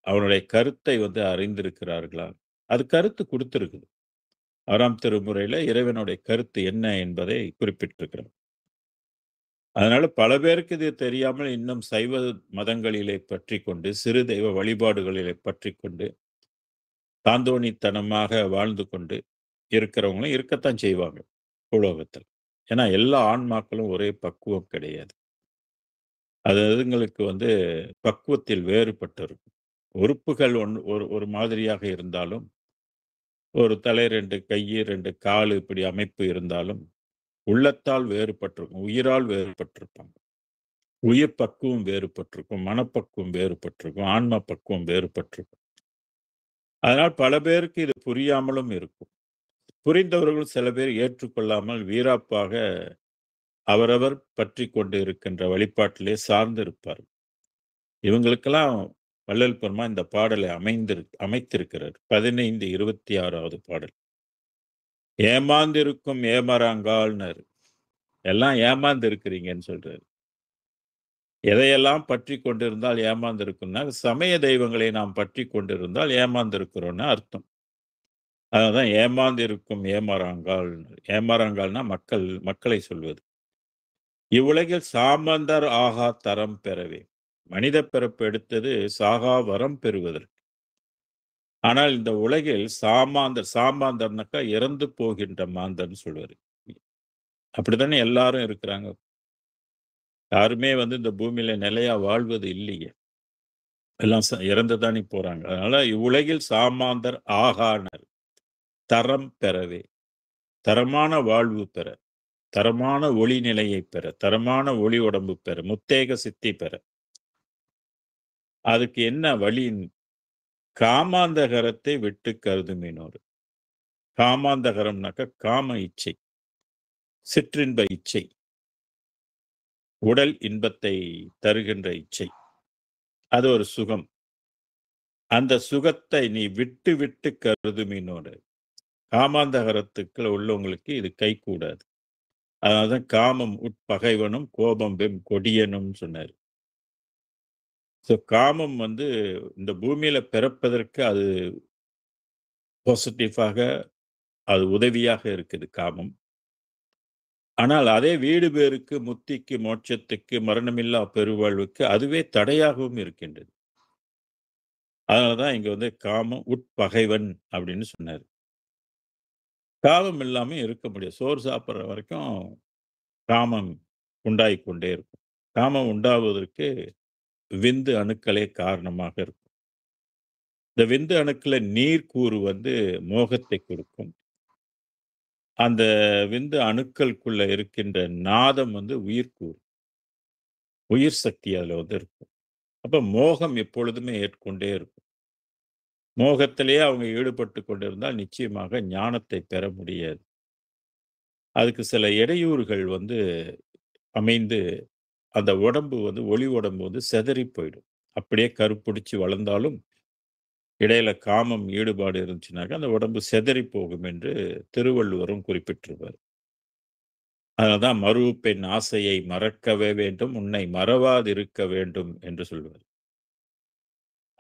அவனுடைய கருத்தை அறிந்திருக்கிறார்களா? அது கருத்து குடுத்திருக்குது. 6ஆம் திருமுறையில இறைவனுடைய கருத்து என்ன என்பதை குறிப்பிட்டிருக்கிறார். அதனால பல பேருக்கு இது தெரியாமல் இன்னும் சைவ மதங்களிலே பற்றிக்கொண்டு, சிறு தெய்வ வழிபாடுகளிலே பற்றிக்கொண்டு, தாந்தோணித்தனமாக வாழ்ந்து கொண்டு இருக்கிறவங்களும் இருக்கத்தான் செய்வாங்க, பூலோகத்துல. ஏன்னா எல்லா ஆன்மாக்களும் ஒரே பக்குவம் கிடையாது. அது அதுங்களுக்கு பக்குவத்தில் வேறுபட்டு இருக்கும். உறுப்புகள் ஒரு ஒரு மாதிரியாக இருந்தாலும், ஒரு தலை, 2 கை, 2 காலு இப்படி அமைப்பு இருந்தாலும், உள்ளத்தால் வேறுபட்டிருக்கும். உயிரால் வேறுபட்டிருப்பாங்க. உயிர் பக்குவம் வேறுபட்டிருக்கும். மனப்பக்குவம் வேறுபட்டிருக்கும். ஆன்ம பக்குவம் வேறுபட்டிருக்கும். அதனால் பல பேருக்கு இது புரியாமலும் இருக்கும். புரிந்தவர்கள் சில பேர் ஏற்றுக்கொள்ளாமல் வீராப்பாக அவரவர் பற்றிக் கொண்டு இருக்கின்ற வழிபாட்டிலே சார்ந்து இருப்பார்கள். இவங்களுக்கெல்லாம் வள்ளல் பெருமான் இந்த பாடலை அமைத்திருக்கிறார். 15, 26வது பாடல். ஏமாந்திருக்கும் ஏமராங்கால்னாரு. எல்லாம் ஏமாந்து இருக்கிறீங்கன்னு சொல்றாரு. எதையெல்லாம் பற்றிக் கொண்டிருந்தால் ஏமாந்திருக்கும்னா, சமய தெய்வங்களை நாம் பற்றிக் கொண்டிருந்தால் ஏமாந்திருக்கிறோம்னு அர்த்தம். அதனாதான் ஏமாந்திருக்கும் ஏமராங்கால். ஏமராங்கால்னா மக்களை சொல்வது. இவ்வுலகில் சாமந்தர் ஆகா தரம் பெறவே. மனித பிறப்பு எடுத்தது சாகா வரம் பெறுவதற்கு. ஆனால் இந்த உலகில் சாமாந்தர்னாக்கா இறந்து போகின்ற மாந்தர்ன்னு சொல்லுவாரு. அப்படித்தானே எல்லாரும் இருக்கிறாங்க. யாருமே இந்த பூமியில நிலையா வாழ்வது இல்லையே. எல்லாம் இறந்து தானே போறாங்க. அதனால இவ்வுலகில் சாமாந்தர் ஆகானர் தரம் பெறவே. தரமான வாழ்வு பெற, தரமான ஒளி நிலையை பெற, தரமான ஒளி உடம்பு பெற, முத்தேக சித்தி பெற. அதுக்கு என்ன வழி? காமாந்தகரத்தை விட்டு கருதுமினோர். காமாந்தகரம்னாக்க காம இச்சை, சிற்றின்ப இச்சை, உடல் இன்பத்தை தருகின்ற இச்சை. அது ஒரு சுகம். அந்த சுகத்தை நீ விட்டு விட்டு கருதுமினோடு. காமாந்தகரத்துக்குள்ள உள்ளவங்களுக்கு இது கைகூடாது. அதனாலதான் காமம் உட்பகைவனும் கோபம் வெம் கொடியனும் சொன்னாரு. காமம் இந்த பூமியில பிறப்பதற்கு அது பாசிட்டிவாக அது உதவியாக இருக்குது காமம். ஆனால் அதே வீடு பேருக்கு, முத்திக்கு, மோட்சத்துக்கு, மரணமில்லா பெருவாழ்வுக்கு அதுவே தடையாகவும் இருக்கின்றது. அதனாலதான் இங்க காமம் உட்பகைவன் அப்படின்னு சொன்னாரு. காமம் இல்லாம இருக்க முடியாது. சோறு சாப்பிடுற வரைக்கும் காமம் உண்டாகிக் கொண்டே இருக்கும். காமம் உண்டாவதற்கு விந்து அணுக்களே காரணமாக இருக்கும். இந்த விந்து அணுக்கள நீர் கூறு மோகத்தை கொடுக்கும். அந்த விந்து அணுக்களுக்குள்ள இருக்கின்ற நாதம் உயிர்க்கூறு. உயிர் சக்தி அதுல இருக்கும். அப்ப மோகம் எப்பொழுதுமே ஏற்கொண்டே இருக்கும். மோகத்திலேயே அவங்க ஈடுபட்டு கொண்டிருந்தால் நிச்சயமாக ஞானத்தை பெற முடியாது. அதுக்கு சில இடையூறுகள் அமைந்து அந்த உடம்பு ஒளி உடம்பு சிதறி போயிடும். அப்படியே கருப்புடிச்சு வளர்ந்தாலும் இடையில காமம் ஈடுபாடு இருந்துச்சுனாக்கா அந்த உடம்பு சிதறி போகும் என்று திருவள்ளுவரும் குறிப்பிட்டிருப்பார். அதனால்தான் மருவுப்பெண் ஆசையை மறக்கவே வேண்டும், உன்னை மறவாதிருக்க வேண்டும் என்று சொல்வார்.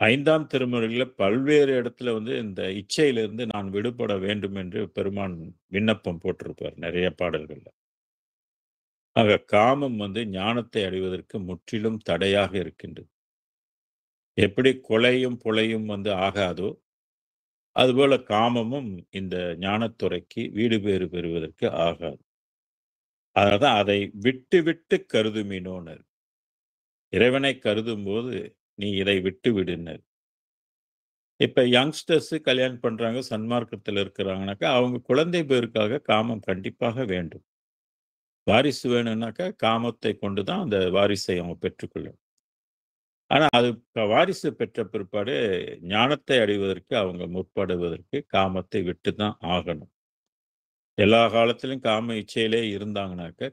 5ஆம் திருமுறையில பல்வேறு இடத்துல இந்த இச்சையிலிருந்து நான் விடுபட வேண்டும் என்று பெருமான் விண்ணப்பம் போட்டிருப்பார் நெறைய பாடல்கள்ல. ஆக காமம் ஞானத்தை அடைவதற்கு முற்றிலும் தடையாக இருக்கின்றது. எப்படி கொலையும், கொலையும் ஆகாதோ, அதுபோல காமமும் இந்த ஞானத்துறைக்கு வீடு பேறு பெறுவதற்கு ஆகாது. அதனால தான் அதை விட்டு விட்டு கருதுமினோன்னாரு. இறைவனை கருதும்போது, நீ இதை விட்டு விடுன்னாரு. இப்ப யங்ஸ்டர்ஸ் கல்யாணம் பண்றாங்க, சன்மார்க்கத்துல இருக்கிறாங்கனாக்கா, அவங்க குழந்தை பேருக்காக காமம் கண்டிப்பாக வேண்டும். வாரிசு வேணும்னாக்கா, காமத்தை கொண்டு தான் அந்த வாரிசை அவங்க பெற்றுக்கொள்ளும். ஆனா, அது வாரிசு பெற்ற பிற்பாடு ஞானத்தை அடைவதற்கு அவங்க முற்படுவதற்கு காமத்தை விட்டு தான் ஆகணும். எல்லா காலத்திலும் காம இச்சையிலே இருந்தாங்கனாக்க,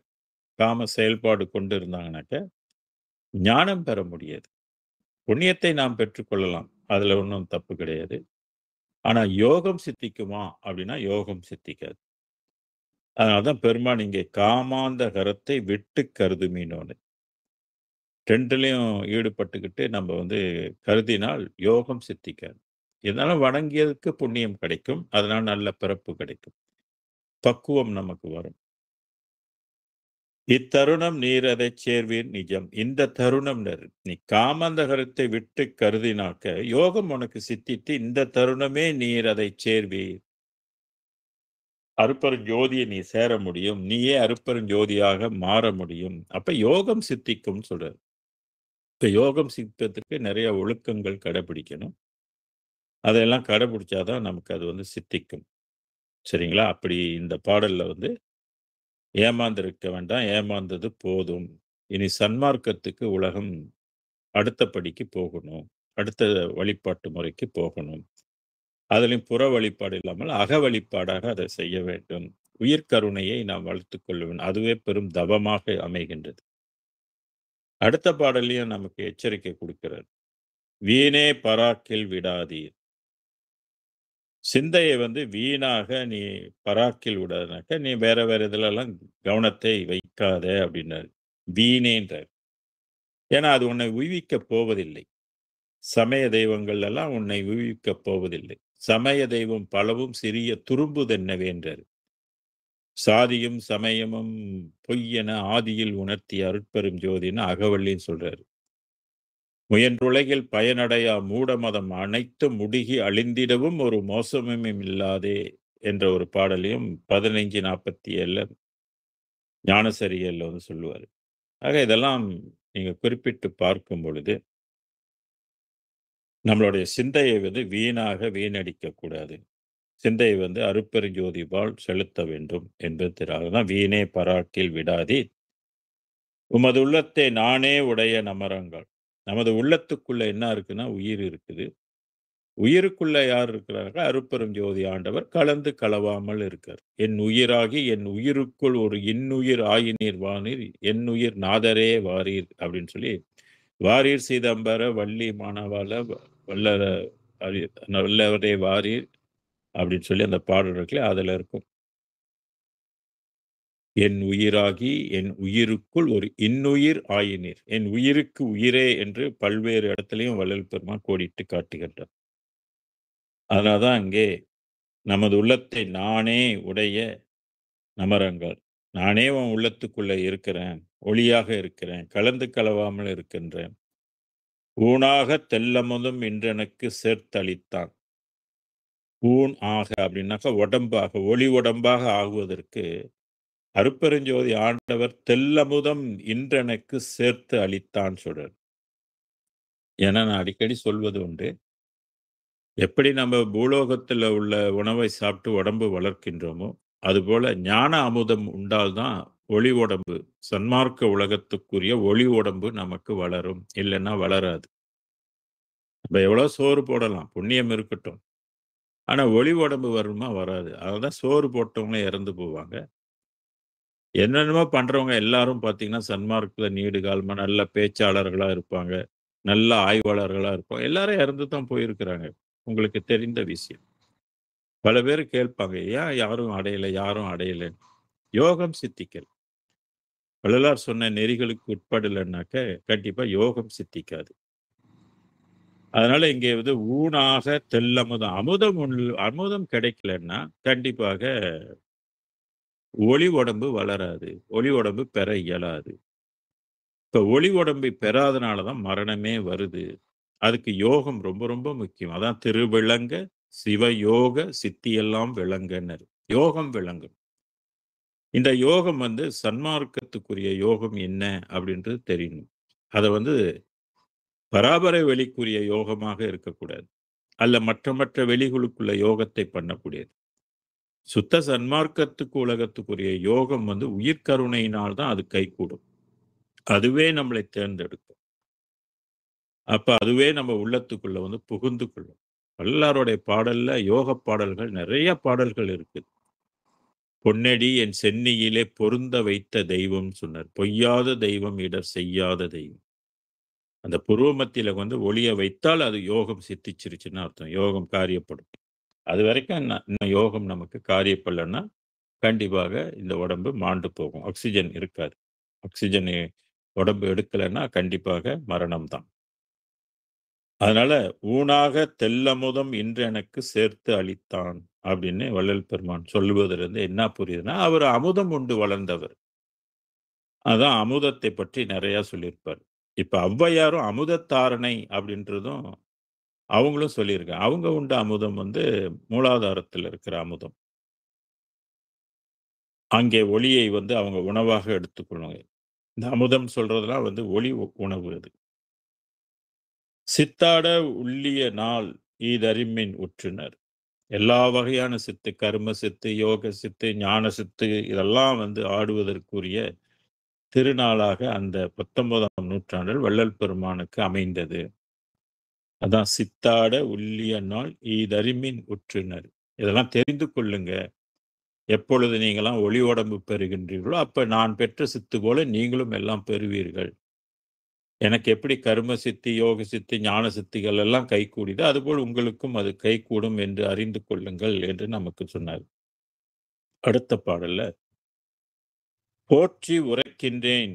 காம செயல்பாடு கொண்டு இருந்தாங்கனாக்க, ஞானம் பெற முடியாது. புண்ணியத்தை நாம் பெற்றுக்கொள்ளலாம். அதுல ஒண்ணும் தப்பு கிடையாது. ஆனா யோகம் சித்திக்குமா? அப்படின்னா யோகம் சித்திக்காது. அதனால தான் பெருமான் இங்கே காமாந்த கரத்தை விட்டு கருதுமினோன்னு. 2லயும் ஈடுபட்டுக்கிட்டு நம்ம கருதினால் யோகம் சித்திக்காது. இருந்தாலும் வணங்கியதுக்கு புண்ணியம் கிடைக்கும். அதனால நல்ல பிறப்பு கிடைக்கும். பக்குவம் நமக்கு வரும். இத்தருணம் நீர் அதைச் சேர்வீர் நிஜம். இந்த தருணம்னாரு. நீ காமாந்த கரத்தை விட்டு கருதினாக்க, யோகம் உனக்கு சித்தித்து இந்த தருணமே நீர் அதைச் சேர்வீர். அருட்பெருஞ்சோதியை நீ சேர முடியும். நீயே அருட்பெருஞ்சோதியாக மாற முடியும். அப்ப யோகம் சித்திக்கும்னு சொல்றாரு. இப்ப யோகம் சித்திப்பதற்கு நிறைய ஒழுக்கங்கள் கடைபிடிக்கணும். அதையெல்லாம் கடைபிடிச்சா தான் நமக்கு அது சித்திக்கும். சரிங்களா? அப்படி இந்த பாடல்ல ஏமாந்திருக்க வேண்டாம். ஏமாந்தது போதும். இனி சன்மார்க்கத்துக்கு உலகம் அடுத்த படிக்கு போகணும். அடுத்த வழிபாட்டு முறைக்கு போகணும். அதிலும் புற வழிபாடு இல்லாமல் அக வழிபாடாக அதை செய்ய வேண்டும். உயிர் கருணையை நாம் வளர்த்துக் கொள்ள வேண்டும். அதுவே பெரும் தவமாக அமைகின்றது. அடுத்த பாடல்லயும் நமக்கு எச்சரிக்கை குடுக்கிறார். வீணே பராக்கில் விடாதீர். சிந்தையை வீணாக நீ பராக்கில் விடாதனாக்க, நீ வேற வேற இதுலலாம் கவனத்தை வைக்காத அப்படின்னாரு. வீணேன்றார். ஏன்னா அது உன்னை உய்விக்கப் போவதில்லை. சமய தெய்வங்கள் எல்லாம் உன்னை உய்விக்கப் போவதில்லை. சமய தெய்வம் பலவும் சிறிய துரும்புதென்னவேன்றார். சாதியும் சமயமும் பொய்யென ஆதியில் உணர்த்திய அருட்பெரும் ஜோதின்னு அகவல்லின்னு சொல்றாரு. முயன்றுலகில் பயனடையா மூடமதம் அனைத்தும் முடுகி அழிந்திடவும் ஒரு மோசமும் இல்லாதே என்ற ஒரு பாடலையும் 1547 ஞானசரியல்ல சொல்லுவாரு. ஆக இதெல்லாம் நீங்க குறிப்பிட்டு பார்க்கும் பொழுது, நம்மளுடைய சிந்தையை வீணாக வீணடிக்க கூடாது. சிந்தையை அருட்பெருஞ்சோதிபால் செலுத்த வேண்டும் என்பதற்காக தான் வீணே பராக்கில் விடாதீர். உமது உள்ளத்தை நானே உடைய நமரங்கள். நமது உள்ளத்துக்குள்ள என்ன இருக்குன்னா, உயிர் இருக்குது. உயிருக்குள்ள யார் இருக்கிறார்கள்? அருட்பெரும் ஜோதி ஆண்டவர் கலந்து கலவாமல் இருக்கார். என் உயிராகி என் உயிருக்குள் ஒரு இன்னுயிர் ஆயினீர் வானீர், என்னுயிர் நாதரே வாரீர் அப்படின்னு சொல்லி, வாரீர் சிதம்பர வள்ளி மாணவாள வல்லர நல்லவரே வாரீர் அப்படின்னு சொல்லி அந்த பாடல் இருக்குல்ல, அதுல இருக்கும். என் உயிராகி என் உயிருக்குள் ஒரு இன்னுயிர் ஆயினீர். என் உயிருக்கு உயிரே என்று பல்வேறு இடத்திலையும் வள்ளல் பெருமான் கோடிட்டு காட்டுகின்றார். அதனால்தான் அங்கே நமது உள்ளத்தை நானே உடைய நமரங்கள். நானே உன் உள்ளத்துக்குள்ள இருக்கிறேன். ஒளியாக இருக்கிறேன். கலந்து கலவாமல் இருக்கின்றேன். ஊனாகத் தெள்ளமுதும் இன்றெனக்கு சேர்த்தளித்தான். ஊன் ஆக அப்படின்னாக்கா உடம்பாக, ஒளி உடம்பாக ஆகுவதற்கு அருட்பெருஞ்சோதி ஆண்டவர் தெள்ளமுதம் இன்றெனக்கு சேர்த்து அளித்தான் சொல்றார். ஏன்னா நான் அடிக்கடி சொல்வது உண்டு. எப்படி நம்ம பூலோகத்துல உள்ள உணவை சாப்பிட்டு உடம்பு வளர்க்கின்றோமோ, அதுபோல ஞான அமுதம் உண்டால்தான் ஒளி உடம்பு, சன்மார்க்க உலகத்துக்குரிய ஒளி உடம்பு நமக்கு வளரும். இல்லைன்னா வளராது. நம்ம எவ்வளோ சோறு போடலாம், புண்ணியம் இருக்கட்டும். ஆனா ஒளி உடம்பு வருமா? வராது. அதனாலதான் சோறு போட்டவங்களே இறந்து போவாங்க. என்னென்னமோ பண்றவங்க எல்லாரும் பார்த்தீங்கன்னா, சன்மார்க்கத்துல நீடு காலமா நல்ல பேச்சாளர்களா இருப்பாங்க. நல்ல ஆய்வாளர்களா இருப்பாங்க. எல்லாரும் இறந்து தான் போயிருக்கிறாங்க. உங்களுக்கு தெரிந்த விஷயம். பல பேர் கேட்பாங்க, "ஏன் யாரும் அடையல, யாரும் அடையல?" யோகம் சித்திக்கல. வள்ளலார் சொன்ன நெறிகளுக்கு உட்படலைன்னாக்க கண்டிப்பா யோகம் சித்திக்காது. அதனால இங்கே வந்து ஊனாக தெள்ளமுதம் அமுதம் கிடைக்கலன்னா கண்டிப்பாக ஒளி உடம்பு வளராது. ஒளி உடம்பு பெற இயலாது. இப்ப ஒளி உடம்பை பெறாதனால தான் மரணமே வருது. அதுக்கு யோகம் ரொம்ப ரொம்ப முக்கியம். அதான் திருவிளங்க சிவயோக சித்தியெல்லாம் விளங்கன்னாரு. யோகம் விளங்கும். இந்த யோகம் வந்து சன்மார்க்கத்துக்குரிய யோகம் என்ன அப்படின்றது தெரியணும். அத வந்து பராபர வெளிக்குரிய யோகமாக இருக்கக்கூடாது. அல்ல மற்ற மற்ற வெளிகளுக்குள்ள யோகத்தை பண்ணக்கூடியது. சுத்த சன்மார்க்கத்துக்கு உலகத்துக்குரிய யோகம் வந்து உயிர் கருணையினால் தான் அது கைகூடும். அதுவே நம்மளை தேர்ந்தெடுக்கும். அப்ப அதுவே நம்ம உள்ளத்துக்குள்ள வந்து புகுந்து கொள்ளும். வல்லாருடைய பாடல்ல யோக பாடல்கள் நிறைய பாடல்கள் இருக்கு. பொன்னடி என் சென்னியிலே பொருந்த வைத்த தெய்வம் சொன்னார். பொய்யாத தெய்வம் இடர் செய்யாத தெய்வம். அந்த புருவ மத்தியில வந்து ஒளிய வைத்தால் அது யோகம் சித்திச்சிருச்சுன்னு அர்த்தம். யோகம் காரியப்படும். அது வரைக்கும் இன்னும் யோகம் நமக்கு காரியப்படலன்னா, கண்டிப்பாக இந்த உடம்பு மாண்டு போகும். ஆக்ஸிஜன் இருக்காது. ஆக்ஸிஜன் உடம்பு எடுக்கலன்னா கண்டிப்பாக மரணம் தான். அதனால ஊனாக தெள்ளமுதம் இன்று எனக்கு சேர்த்து அளித்தான் அப்படின்னு வள்ளல் பெருமான் சொல்லுவதிலிருந்து என்ன புரியுதுன்னா, அவர் அமுதம் உண்டு வளர்ந்தவர். அதான் அமுதத்தை பற்றி நிறைய சொல்லியிருப்பார். இப்ப ஔவையாரும் அமுதத்தாரணை அப்படின்றதும் அவங்களும் சொல்லியிருக்காங்க. அவங்க உண்ட அமுதம் வந்து மூலாதாரத்துல இருக்கிற அமுதம். அங்கே ஒளியை வந்து அவங்க உணவாக எடுத்துக்கொள்வாங்க. இந்த அமுதம் சொல்றதெல்லாம் வந்து ஒளி உணவு அது. சித்தாட உள்ளிய நாள் ஈதறிமின் உற்றுனர். எல்லா வகையான சித்து, கர்ம சித்து, யோக சித்து, ஞான சித்து இதெல்லாம் வந்து ஆடுவதற்குரிய திருநாளாக அந்த 19ஆம் நூற்றாண்டில் வள்ளல் பெருமானுக்கு அமைந்தது. அதான் சித்தாட உள்ளிய நாள் ஈதறிமின் உற்றுனர். இதெல்லாம் தெரிந்து கொள்ளுங்க. எப்பொழுது நீங்கலாம் ஒளி உடம்பு பெறுகின்றீர்களோ, அப்ப நான் பெற்ற சித்து போல நீங்களும் எல்லாம் பெறுவீர்கள். எனக்கு எப்படி கர்ம சித்தி, யோக சித்தி, ஞான சித்திகள் எல்லாம் கைகூடியதோ, அதுபோல் உங்களுக்கும் அது கைகூடும் என்று அறிந்து கொள்ளுங்கள் என்று நமக்கு சொன்னார். அடுத்த பாடல்ல, போற்றி உரைக்கின்றேன்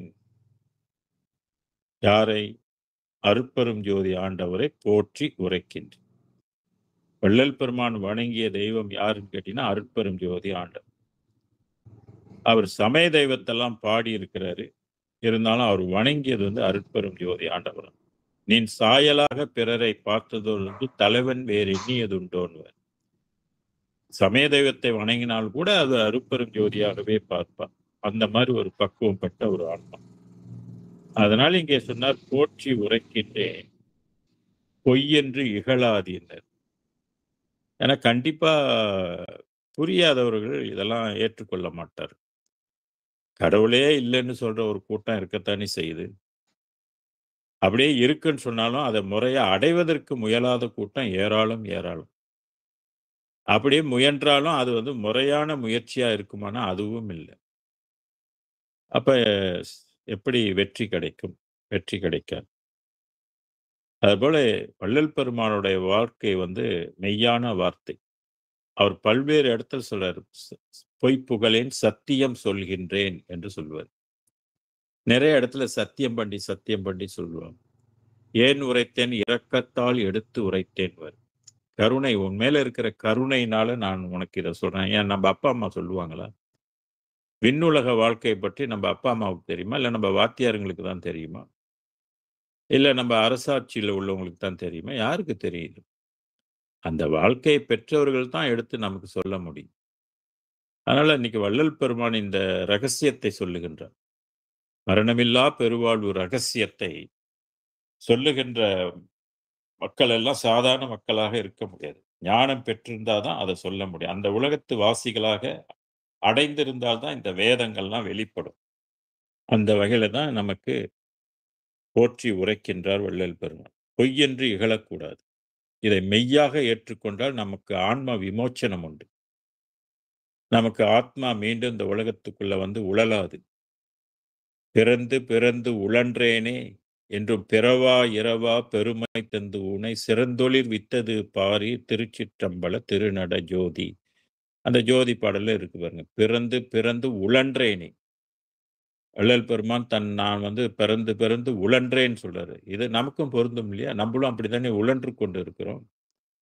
யாரை? அருட்பெரும் ஜோதி ஆண்டவரை போற்றி உரைக்கின்றேன். வள்ளல் பெருமான் வணங்கிய தெய்வம் யாருன்னு கேட்டீங்கன்னா, அருட்பெரும் ஜோதி ஆண்டவர். அவர் சமய தெய்வத்தெல்லாம் பாடி இருக்கிறாரு. இருந்தாலும் அவர் வணங்கியது வந்து அருட்பெரும் ஜோதி ஆண்டவர். நின் சாயலாக பிறரை பார்த்ததொன்று தலைவன் வேறு எண்ணியதுண்டோன்னுவர். சமய தெய்வத்தை வணங்கினால் கூட அது அருட்பெரும் ஜோதியாகவே பார்ப்பார். அந்த மாதிரி ஒரு பக்குவம் பெற்ற ஒரு ஆன்மா. அதனால இங்கே சொன்னார் போற்றி உரைக்கின்றேன் பொய் என்று இகழாதீனர். ஏன்னா கண்டிப்பா புரியாதவர்கள் இதெல்லாம் ஏற்றுக்கொள்ள மாட்டார். கடவுளே இல்லைன்னு சொல்ற ஒரு கூட்டம் இருக்கத்தானே செய்யுது. அப்படியே இருக்குன்னு சொன்னாலும் அதை முறையா அடைவதற்கு முயலாத கூட்டம் ஏராளம் ஏராளம். அப்படியே முயன்றாலும் அது வந்து முறையான முயற்சியா இருக்குமானா அதுவும் இல்ல. அப்ப எப்படி வெற்றி கிடைக்கும்? வெற்றி கிடைக்காது. அதுபோல வள்ளல் பெருமானுடைய வாழ்க்கை வந்து மெய்யான வார்த்தை. அவர் பல்வேறு இடத்துல சொல்றாரு. பொய் புகழேன் சத்தியம் சொல்கின்றேன் என்று சொல்வார். நிறைய இடத்துல சத்தியம் பண்ணி சொல்லுவாங்க. ஏன் உரைத்தேன் இரக்கத்தால் எடுத்து உரைத்தேன்வர். கருணை உன் மேல இருக்கிற கருணையினால நான் உனக்கு இத சொல்றேன். ஏன் நம்ம அப்பா, அம்மா சொல்லுவாங்களா? விண்ணுலக வாழ்க்கைய பற்றி நம்ம அப்பா, அம்மாவுக்கு தெரியுமா? இல்ல நம்ம வாத்தியாருங்களுக்கு தான் தெரியுமா? இல்ல நம்ம அரசாட்சியில உள்ளவங்களுக்கு தான் தெரியுமா? யாருக்கு தெரியுது? அந்த வாழ்க்கையை பெற்றவர்கள் தான் எடுத்து நமக்கு சொல்ல முடியும். அதனால இன்னைக்கு வள்ளல் பெருமான் இந்த ரகசியத்தை சொல்லுகின்றார். மரணமில்லா பெருவாழ்வு ரகசியத்தை சொல்லுகின்ற மக்கள் எல்லாம் சாதாரண மக்களாக இருக்க முடியாது. ஞானம் பெற்றிருந்தா தான் அத சொல்ல முடியும். அந்த உலகத்து வாசிகளாக அடைந்திருந்தால் தான் இந்த வேதங்கள்லாம் வெளிப்படும். அந்த வகையில தான் நமக்கு போற்றி உரைக்கின்றார் வள்ளல் பெருமான். பொய்யென்று இகழக்கூடாது. இதை மெய்யாக ஏற்றுக்கொண்டால் நமக்கு ஆன்ம விமோச்சனம் உண்டு. நமக்கு ஆத்மா மீண்டும் இந்த உலகத்துக்குள்ள வந்து உழலாது. பிறந்து பிறந்து உழன்றேனே என்றும் பிறவா இரவா பெருமை தந்து உனை சிறந்தொழில் வித்தது பாரி திருச்சிற்றம்பல திருநட ஜோதி. அந்த ஜோதி பாடல்ல இருக்கு பாருங்க. பிறந்து பிறந்து உழன்றேனே. வள்ளல் பெருமான் நான் வந்து பிறந்து பிறந்து உழன்றேன்னு சொல்றாரு. இது நமக்கும் பொருந்தும் இல்லையா? நம்மளும் அப்படித்தானே உழன்று கொண்டு இருக்கிறோம்.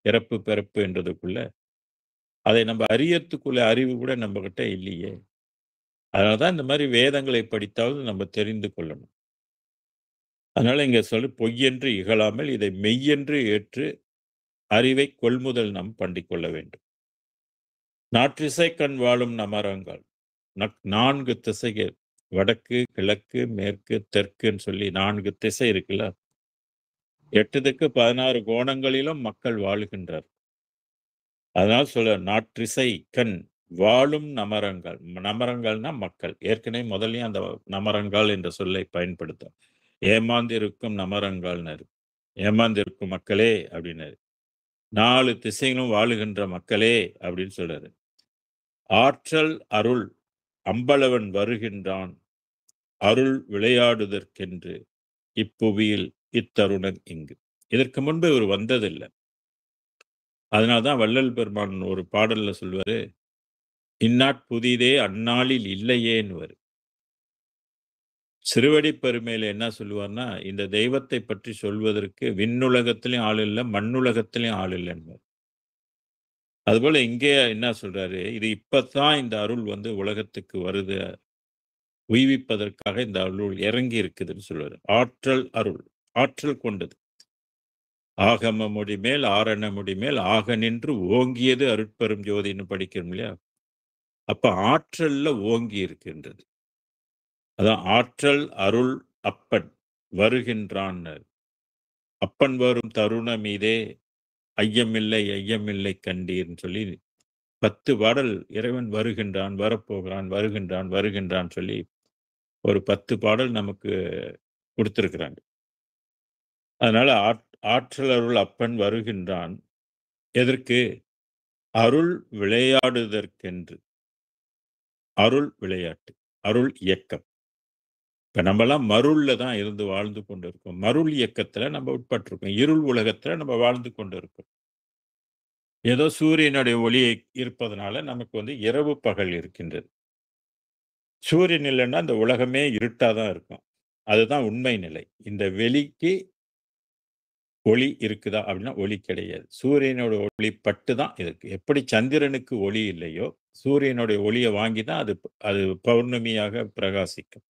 இறப்பு, பிறப்பு என்றதுக்குள்ள. அதை நம்ம அறியறதுக்குள்ள அறிவு கூட நம்மகிட்ட இல்லையே! அதனால தான் இந்த மாரி வேதங்களை படித்தாவது நம்ம தெரிந்து கொள்ளணும். அதனால இங்க பொய்யென்று இகழாமல் இதை மெய்யென்று ஏற்று அறிவை கொள்முதல் நாம் பண்ணிக் கொள்ள வேண்டும். நாற்றிசைக்கண் வாழும் நமரங்காள். 4 திசைகள். வடக்கு, கிழக்கு, மேற்கு, தெற்குன்னு சொல்லி 4 திசை இருக்குல்ல. 8 திக்கு 16 கோணங்களிலும் மக்கள் வாழுகின்றார். அதனால நாற்றிசை கண் வாழும் நமரங்காள். நமரங்காள்னா மக்கள். ஏற்கனவே முதல்லயும் அந்த நமரங்காள் என்ற சொல்லை பயன்படுத்தோம். ஏமாந்திருக்கும் நமரங்காள்னாரு. ஏமாந்திருக்கும் மக்களே அப்படின்னாரு. 4 திசையிலும் வாழுகின்ற மக்களே அப்படின்னு சொல்றாரு. ஆற்றல் அருள் அம்பலவன் வருகின்றான். அருள் விளையாடுதற்கென்று இப்புவியில் இத்தருணன் இங்கு. இதற்கு முன்பு இவர் வந்ததில்ல. அதனால்தான் வள்ளல் பெருமான் ஒரு பாடல்ல சொல்வாரு, இந்நாட் புதிதே அந்நாளில் இல்லையேன்னுவாரு. சிறுவடி பெருமையில என்ன சொல்லுவார்ன்னா, இந்த தெய்வத்தை பற்றி சொல்வதற்கு விண்ணுலகத்திலும் ஆள் இல்ல, மண்ணுலகத்திலும் ஆள் இல்லன்னுவார். அதுபோல இங்கே என்ன சொல்றாரு, இது இப்பத்தான் இந்த அருள் வந்து உலகத்துக்கு வருது. உய்விப்பதற்காக இந்த அருள் இறங்கி இருக்குதுன்னு சொல்லுவாரு. ஆற்றல் அருள். ஆற்றல் கொண்டது. ஆகம மொழி மேல் ஆரண மொழி மேல் ஆக நின்று ஓங்கியது அருட்பெரும் ஜோதின்னு படிக்கிறோம் இல்லையா? அப்ப ஆற்றல்ல ஓங்கி இருக்கின்றது. அதான் ஆற்றல் அருள் அப்பன் வருகின்றான்னர். அப்பன் வரும் தருணமீதே ஐயமில்லை ஐயமில்லை கண்டீர்ன்னு சொல்லி 10 பாடல் இறைவன் வருகின்றான், வரப்போகிறான், வருகின்றான், வருகின்றான் சொல்லி ஒரு 10 பாடல் நமக்கு குடுத்திருக்கிறாங்க. அதனால ஆற்றல் அருள் அப்பன் வருகின்றான். எதற்கு? அருள் விளையாடுதற்கென்று. அருள் விளையாட்டு. அருள் இயக்கம். இப்ப நம்மலாம் மருள்ல தான் இருந்து வாழ்ந்து கொண்டிருக்கோம். மருள் இயக்கத்துல நம்ம உட்பட்டிருக்கோம். இருள் உலகத்துல நம்ம வாழ்ந்து கொண்டிருக்கோம். ஏதோ சூரியனுடைய ஒளி இருப்பதனால நமக்கு வந்து இரவு, பகல் இருக்கின்றது. சூரியன் இல்லன்னா அந்த உலகமே இருட்டா தான் இருக்கும். அதுதான் உண்மை நிலை. இந்த வெளிக்கு ஒளி இருக்குதா? அப்படின்னா ஒளி கிடையாது. சூரியனோட ஒளி பட்டு தான் இருக்கு. எப்படி சந்திரனுக்கு ஒளி இல்லையோ, சூரியனுடைய ஒளிய வாங்கி தான் அது அது பௌர்ணமியாக பிரகாசிக்கும்.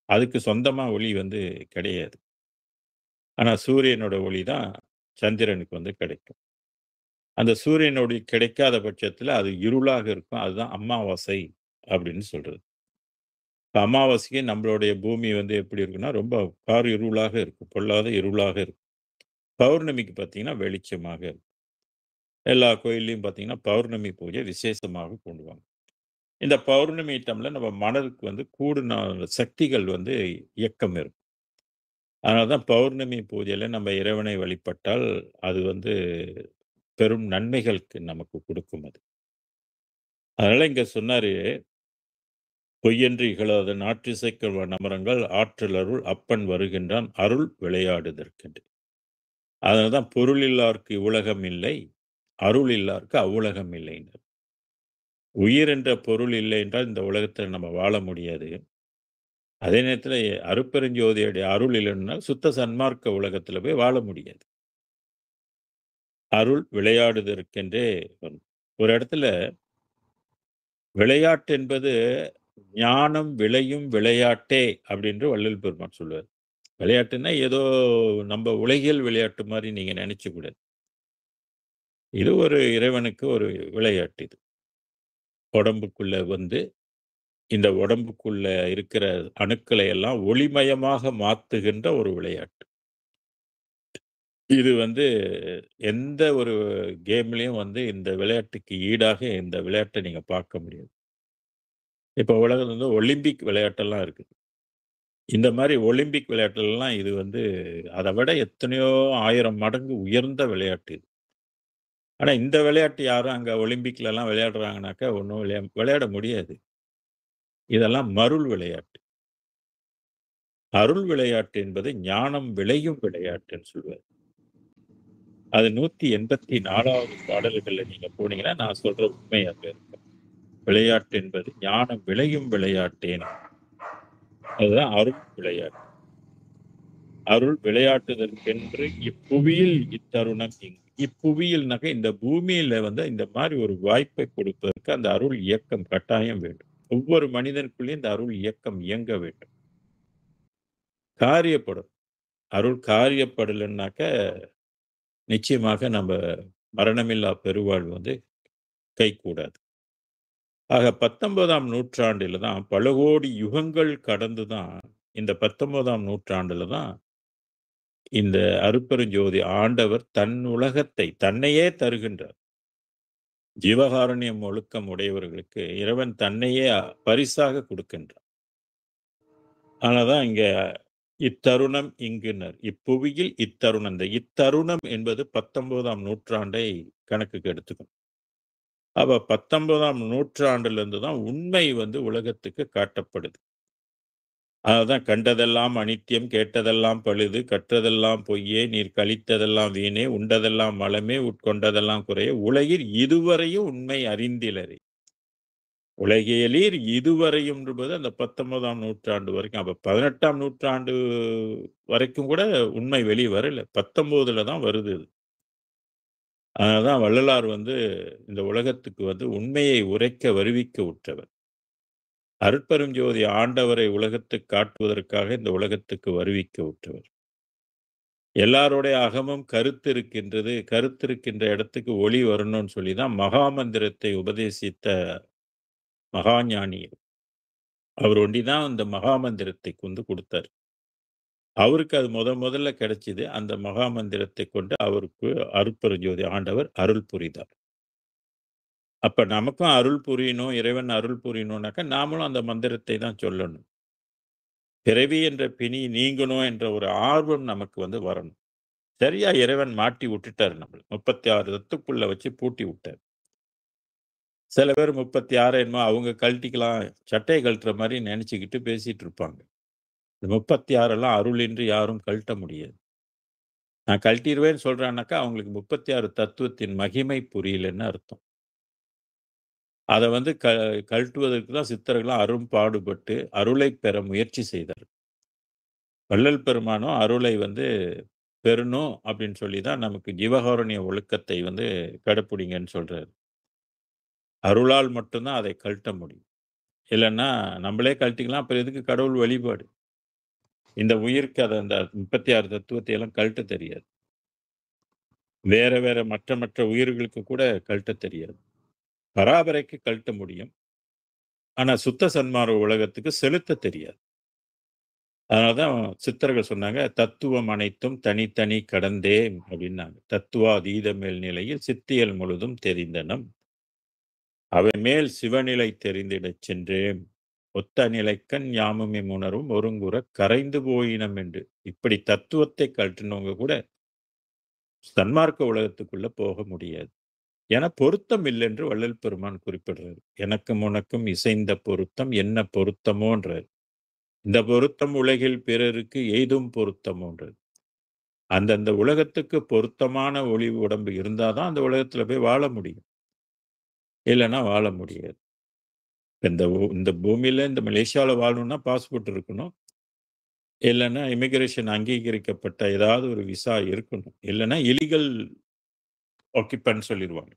அதுக்கு சொந்தமா ஒளி வந்து கிடையாது. ஆனா சூரியனோட ஒளி தான் சந்திரனுக்கு வந்து கிடைக்கும். அந்த சூரியன் ஒளி கிடைக்காத பட்சத்தில அது இருளாக இருக்கும். அதுதான் அமாவாசை அப்படின்னு சொல்றது. இப்ப அமாவாசைக்கு நம்மளுடைய பூமி வந்து எப்படி இருக்குன்னா, ரொம்ப கார் இருளாக இருக்கும். பொல்லாத இருளாக இருக்கும். பௌர்ணமிக்கு பார்த்தீங்கன்னா, வெளிச்சமாக இருக்கும். எல்லா கோயில்லயும் பார்த்தீங்கன்னா, பௌர்ணமி பூஜை விசேஷமாக கொண்டுவாங்க. இந்த பௌர்ணமி டைம்ல நம்ம மனதுக்கு வந்து கூடுன சக்திகள் வந்து இயக்கம் இருக்கும். அதனால தான் பௌர்ணமி பூஜையில நம்ம இறைவனை வழிபட்டால், அது வந்து பெரும் நன்மைகளுக்கு நமக்கு குடுக்கும் அது. அதனால இங்க சொன்னாரு, பொய்யென்று இகழாத நாற்றிசைக்க நமரங்கள் ஆற்றல் அருள் அப்பன் வருகின்றான் அருள் விளையாடுதற்கென்று. அதனால தான் பொருள் இல்லார்க்கு இவ்வுலகம் இல்லை, அருள் இல்லார்க்கு அவ்வுலகம் இல்லைன்னார். உயிர் என்ற பொருள் இல்லை என்றால் இந்த உலகத்துல நம்ம வாழ முடியாது. அதே நேரத்துல அருட்பெருஞ்சோதியுடைய அருள் இல்லைன்னா சுத்த சன்மார்க்க உலகத்துல போய் வாழ முடியாது. அருள் விளையாடுதற்கென்றே வரும். ஒரு இடத்துல விளையாட்டு என்பது ஞானம் விளையும் விளையாட்டே அப்படின்னு வள்ளல் பெருமான் சொல்லுவார். விளையாட்டுன்னா ஏதோ நம்ம உலகியல் விளையாட்டு மாரி நீங்க நினைச்சுக்க கூடாது. இது ஒரு இறைவனுக்கு ஒரு விளையாட்டு இது. உடம்புக்குள்ள வந்து இந்த உடம்புக்குள்ள இருக்கிற அணுக்களை எல்லாம் ஒளிமயமாக மாத்துகின்ற ஒரு விளையாட்டு. இது வந்து எந்த ஒரு கேம்லயும் வந்து இந்த விளையாட்டுக்கு ஈடாக இந்த விளையாட்ட நீங்க பார்க்க முடியாது. இப்ப உலகத்துல வந்து ஒலிம்பிக் விளையாட்டெல்லாம் இருக்கு. இந்த மாரி ஒலிம்பிக் விளையாட்டுலலாம் இது வந்து அத விட எத்தனையோ 1000 மடங்கு உயர்ந்த விளையாட்டு இது. ஆனா இந்த விளையாட்டு யாரும் அங்க ஒலிம்பிக்லலாம் விளையாடுறாங்கனாக்கா ஒண்ணும் விளையாட முடியாது. இதெல்லாம் மருள் விளையாட்டு. அருள் விளையாட்டு என்பது ஞானம் விளையும் விளையாட்டுன்னு சொல்லுவாரு. அது 184வது பாடல்கள்ல நீங்க போனீங்கன்னா, நான் சொல்ற உண்மை அங்க இருக்கும். விளையாட்டு என்பது ஞானம் விளையும் விளையாட்டேன். அதுதான் அருள் விளையாட்டு. அருள் விளையாட்டுதற்கென்று இப்புவியில் இத்தருணம் இங்கு. இப்புவியில்னாக்க இந்த பூமியில வந்து இந்த மாரி ஒரு வாய்ப்பை கொடுப்பதற்கு அந்த அருள் இயக்கம் கட்டாயம் வேண்டும். ஒவ்வொரு மனிதனுக்குள்ளயும் இந்த அருள் இயக்கம் இயங்க வேண்டும். காரியப்படும். அருள் காரியப்படலன்னாக்க, நிச்சயமாக நம்ப மரணமில்லா பெருவாழ்வு வந்து கைகூடாது. ஆக 19ஆம் நூற்றாண்டில தான் பல கோடி யுகங்கள் கடந்து தான் இந்த 19ஆம் நூற்றாண்டுல தான் இந்த அருட்பெருஞ்சோதி ஆண்டவர் தன் உலகத்தை தன்னையே தருகின்றார். ஜீவகாருண்யம் ஒழுக்கம் உடையவர்களுக்கு இறைவன் தன்னையே பரிசாக கொடுக்கின்றார். அதனாலதான் இங்க இத்தருணம் இங்குனர். இப்புவியில் இத்தருணம். இந்த இத்தருணம் என்பது 19ஆம் நூற்றாண்டை கணக்குக்கு எடுத்துக்கணும். அப்ப 19ஆம் நூற்றாண்டிலிருந்து தான் உண்மை வந்து உலகத்துக்கு காட்டப்படுது. அததான் கண்டதெல்லாம் அனித்தியம், கேட்டதெல்லாம் பழுது, கற்றதெல்லாம் பொய்யே, நீர் கழித்ததெல்லாம் வீணே, உண்டதெல்லாம் மலமே, உட்கொண்டதெல்லாம் குறையே, உலகில் இதுவரையும் உண்மை அறிந்திலரே. உலகியலீர் இதுவரையும் என்பது அந்த 19ஆம் நூற்றாண்டு வரைக்கும். அப்ப 18ஆம் நூற்றாண்டு வரைக்கும் கூட உண்மை வெளிய வரல. 19ல தான் வருது இது. அதனாலதான் வள்ளலார் வந்து இந்த உலகத்துக்கு வந்து உண்மையை உரைக்க வருவிக்க உற்றவர். அருட்பெருஞ்சோதி ஆண்டவரை உலகத்துக்கு காட்டுவதற்காக இந்த உலகத்துக்கு வருவிக்க உற்றவர். எல்லாருடைய அகமும் கருத்து இருக்கின்றது. கருத்து இருக்கின்ற இடத்துக்கு ஒளி வரணும்னு சொல்லி தான் மகாமந்திரத்தை உபதேசித்த மகாஞானி. அவர் ஒண்டி தான் இந்த மகாமந்திரத்தை வந்து குடுத்தாரு. அவருக்கு அது முதல்ல கிடைச்சது. அந்த மகாமந்திரத்தை கொண்டு அவருக்கு அருட்பெருஞ்சோதி ஆண்டவர் அருள் புரிந்தார். அப்ப நமக்கும் அருள் புரியணும், இறைவன் அருள் புரியணும்னாக்க, நாமளும் அந்த மந்திரத்தை தான் சொல்லணும். பிறவி என்ற பிணி நீங்கணும் என்ற ஒரு ஆர்வம் நமக்கு வந்து வரணும். சரியா இறைவன் மாட்டி விட்டுட்டாரு நம்மள. 36 தத்துக்குள்ள வச்சு பூட்டி விட்டாரு. சில பேர் 36 என்னமோ அவங்க கழட்டிக்கலாம், சட்டைய கழட்டுற மாரி நெனச்சுக்கிட்டு பேசிட்டு இருப்பாங்க. இந்த 36 அருளின்றி யாரும் கழட்ட முடியாது. நான் கழட்டிருவேன்னு சொல்றான்னாக்கா, அவங்களுக்கு 36 தத்துவத்தின் மகிமை புரியலன்னு அர்த்தம். அத வந்து கழட்டுவதற்கு தான் சித்தர்கள்லாம் அரும்பாடுபட்டு, அருளைப் பெற முயற்சி செய்தார். வள்ளல் பெருமானும் அருளை வந்து பெறணும் அப்படின்னு சொல்லி தான் நமக்கு ஜீவகாருண்ய ஒழுக்கத்தை வந்து கடைப்பிடிங்கன்னு சொல்றாரு. அருளால் மட்டும் தான் அதை கழட்ட முடியும். இல்லன்னா நம்மளே கழட்டிக்கலாம். அப்புறம் எதுக்கு கடவுள் வழிபாடு? இந்த உயிருக்கு அத அந்த 36 தத்துவத்தை எல்லாம் கழட்ட தெரியாது. வேற மற்ற உயிர்களுக்கு கூட கழட்ட தெரியாது. பராபரைக்கு கழட்ட முடியும். ஆனா சுத்த சன்மார்க்க உலகத்துக்கு செலுத்த தெரியாது. அதனால தான் சித்தர்கள் சொன்னாங்க, "தத்துவம் அனைத்தும் தனித்தனி கடந்தேன்" அப்படின்னாங்க. "தத்துவாதீத மேல் நிலையில் சித்தியல் முழுதும் தெரிந்தனம். அவை மேல் சிவநிலை தெரிந்திடச் சென்றேன். ஒத்த நிலைக்கண் யாமும் இம்முணர்வும் ஒருங்குறக் கரைந்து போயினம்" என்று. இப்படி தத்துவத்தை கழற்றினவங்க கூட சன்மார்க்க உலகத்துக்குள்ள போக முடியாது. ஏன்னா பொருத்தம் இல்லை என்று வள்ளல் பெருமான் குறிப்பிடுறாரு. "எனக்கும் உனக்கும் இசைந்த பொருத்தம் என்ன பொருத்தமோன்றார். இந்த பொருத்தம் உலகில் பிறருக்கு எய்தும் பொருத்தமோன்றார்." அந்தந்த உலகத்துக்கு பொருத்தமான ஒளி உடம்பு இருந்தா தான் அந்த உலகத்துல போய் வாழ முடியும். இல்லன்னா வாழ முடியாது. இந்த பூமியில இந்த மலேசியால வாழணும்னா பாஸ்போர்ட் இருக்கணும். இல்லன்னா இமிகிரேஷன் அங்கீகரிக்கப்பட்ட ஏதாவது ஒரு விசா இருக்கணும். இல்லன்னா இல்லீகல் ஆக்கியூபன்ட் சொல்லிருவாங்க.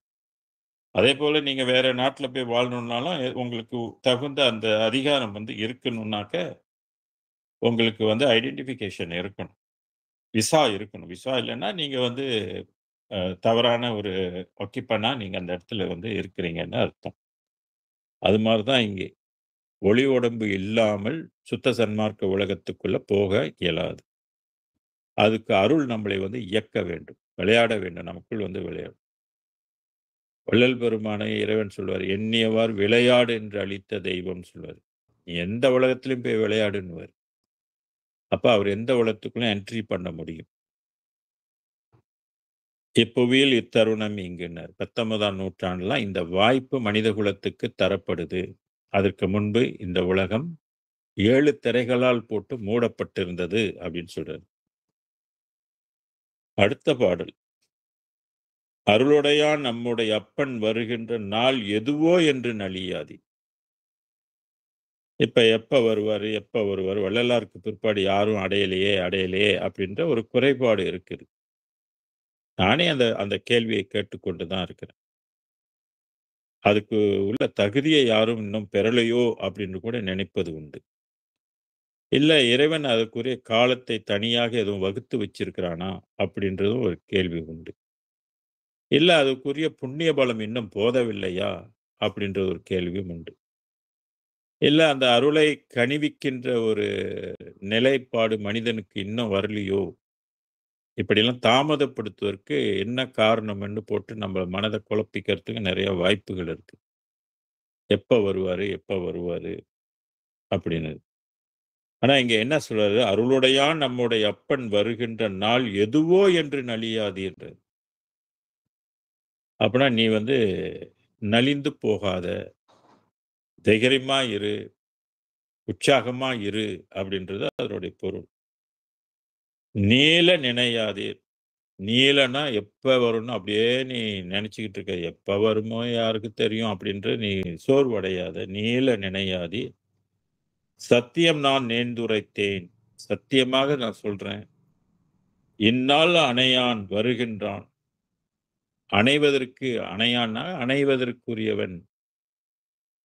அதேபோல நீங்க வேற நாட்டுல போய் வாழணும்னாலும், உங்களுக்கு தகுந்த அந்த அதிகாரம் வந்து இருக்கணும்னாக்க, உங்களுக்கு வந்து ஐடென்டிஃபிகேஷன் இருக்கணும். விசா இருக்கணும். விசா இல்லன்னா, நீங்க வந்து தவறான ஒரு ஆக்கியூபன்னா நீங்க அந்த இடத்துல வந்து இருக்கிறீங்கன்னு அர்த்தம். அது மாரி தான் இங்கே. ஒளி உடம்பு இல்லாமல் சுத்த சன்மார்க்க உலகத்துக்குள்ள போக இயலாது. அதுக்கு அருள் நம்மளை வந்து இயக்க வேண்டும். விளையாட வேண்டும். நமக்குள் வந்து விளையாடும். வள்ளல் பெருமானை இறைவன் சொல்வாரு, "எண்ணியவார் விளையாடு என்று அளித்த தெய்வம்" சொல்வாரு. நீ எந்த உலகத்திலும் போய் விளையாடுன்னுவாரு. அப்ப அவர் எந்த உலகத்துக்குள்ள என்ட்ரி பண்ண முடியும். இப்புவியில் இத்தருணம் இங்குன்னார். 19ஆம் நூற்றாண்டுல இந்த வாய்ப்பு மனித குலத்துக்கு தரப்படுது. அதற்கு முன்பு இந்த உலகம் 7 திரைகளால் போட்டு மூடப்பட்டிருந்தது அப்படின்னு சொல்றாரு. அடுத்த பாடல். "அருளுடையான் நம்முடைய அப்பன் வருகின்ற நாள் எதுவோ என்று நலியாதே." இப்ப எப்ப வருவாரு, எப்ப வருவாரு? வள்ளலாருக்கு பிற்பாடு யாரும் அடையலையே, அடையலையே அப்படின்ற ஒரு குறைபாடு இருக்குது. நானே அந்த அந்த கேள்வியை கேட்டுக்கொண்டு தான் இருக்கிறேன். அதுக்கு உள்ள தகுதிய யாரும் இன்னும் பெறலையோ அப்படின்னு கூட நினைப்பது உண்டு. இல்ல இறைவன் அதற்குரிய காலத்தை தனியாக எதுவும் வகுத்து வச்சிருக்கிறானா? அப்படின்றதும் ஒரு கேள்வி உண்டு. இல்ல அதுக்குரிய புண்ணிய பலம் இன்னும் போதவில்லையா? அப்படின்ற ஒரு கேள்வியும் உண்டு. இல்ல அந்த அருளை கனிவிக்கின்ற ஒரு நிலைப்பாடு மனிதனுக்கு இன்னும் வரலையோ? இப்படியெல்லாம் தாமதப்படுத்துவதற்கு என்ன காரணம்ன்னு போட்டு நம்ம மனத குழப்பிக்கிறதுக்கு நெறைய வாய்ப்புகள் இருக்கு. எப்ப வருவாரு? எப்ப வருவாரு? அப்படின்னு. ஆனா இங்க என்ன சொல்றாரு? "அருளுடையான் நம்முடைய அப்பன் வருகின்ற நாள் எதுவோ என்று நலியாதீர்ன்றாரு." அப்பன்னா நீ வந்து நலிந்து போகாத, தைரியமா இரு, உற்சாகமா இரு அப்படின்றது அதனுடைய பொருள். நீள நினையாதீர். நீளன்னா எப்ப வரும்னு அப்படியே நீ நெனச்சுக்கிட்டு இருக்க. எப்ப வருமோ யாருக்கு தெரியும் அப்படின்று நீ சோர்வடையாத. நீள நினையாதே. சத்தியம் நான் நேர்ந்துரைத்தேன். சத்தியமாக நான் சொல்றேன். இந்நாள் அணையான் வருகின்றான். அணைவதற்கு அணையான்னா அணைவதற்குரியவன்.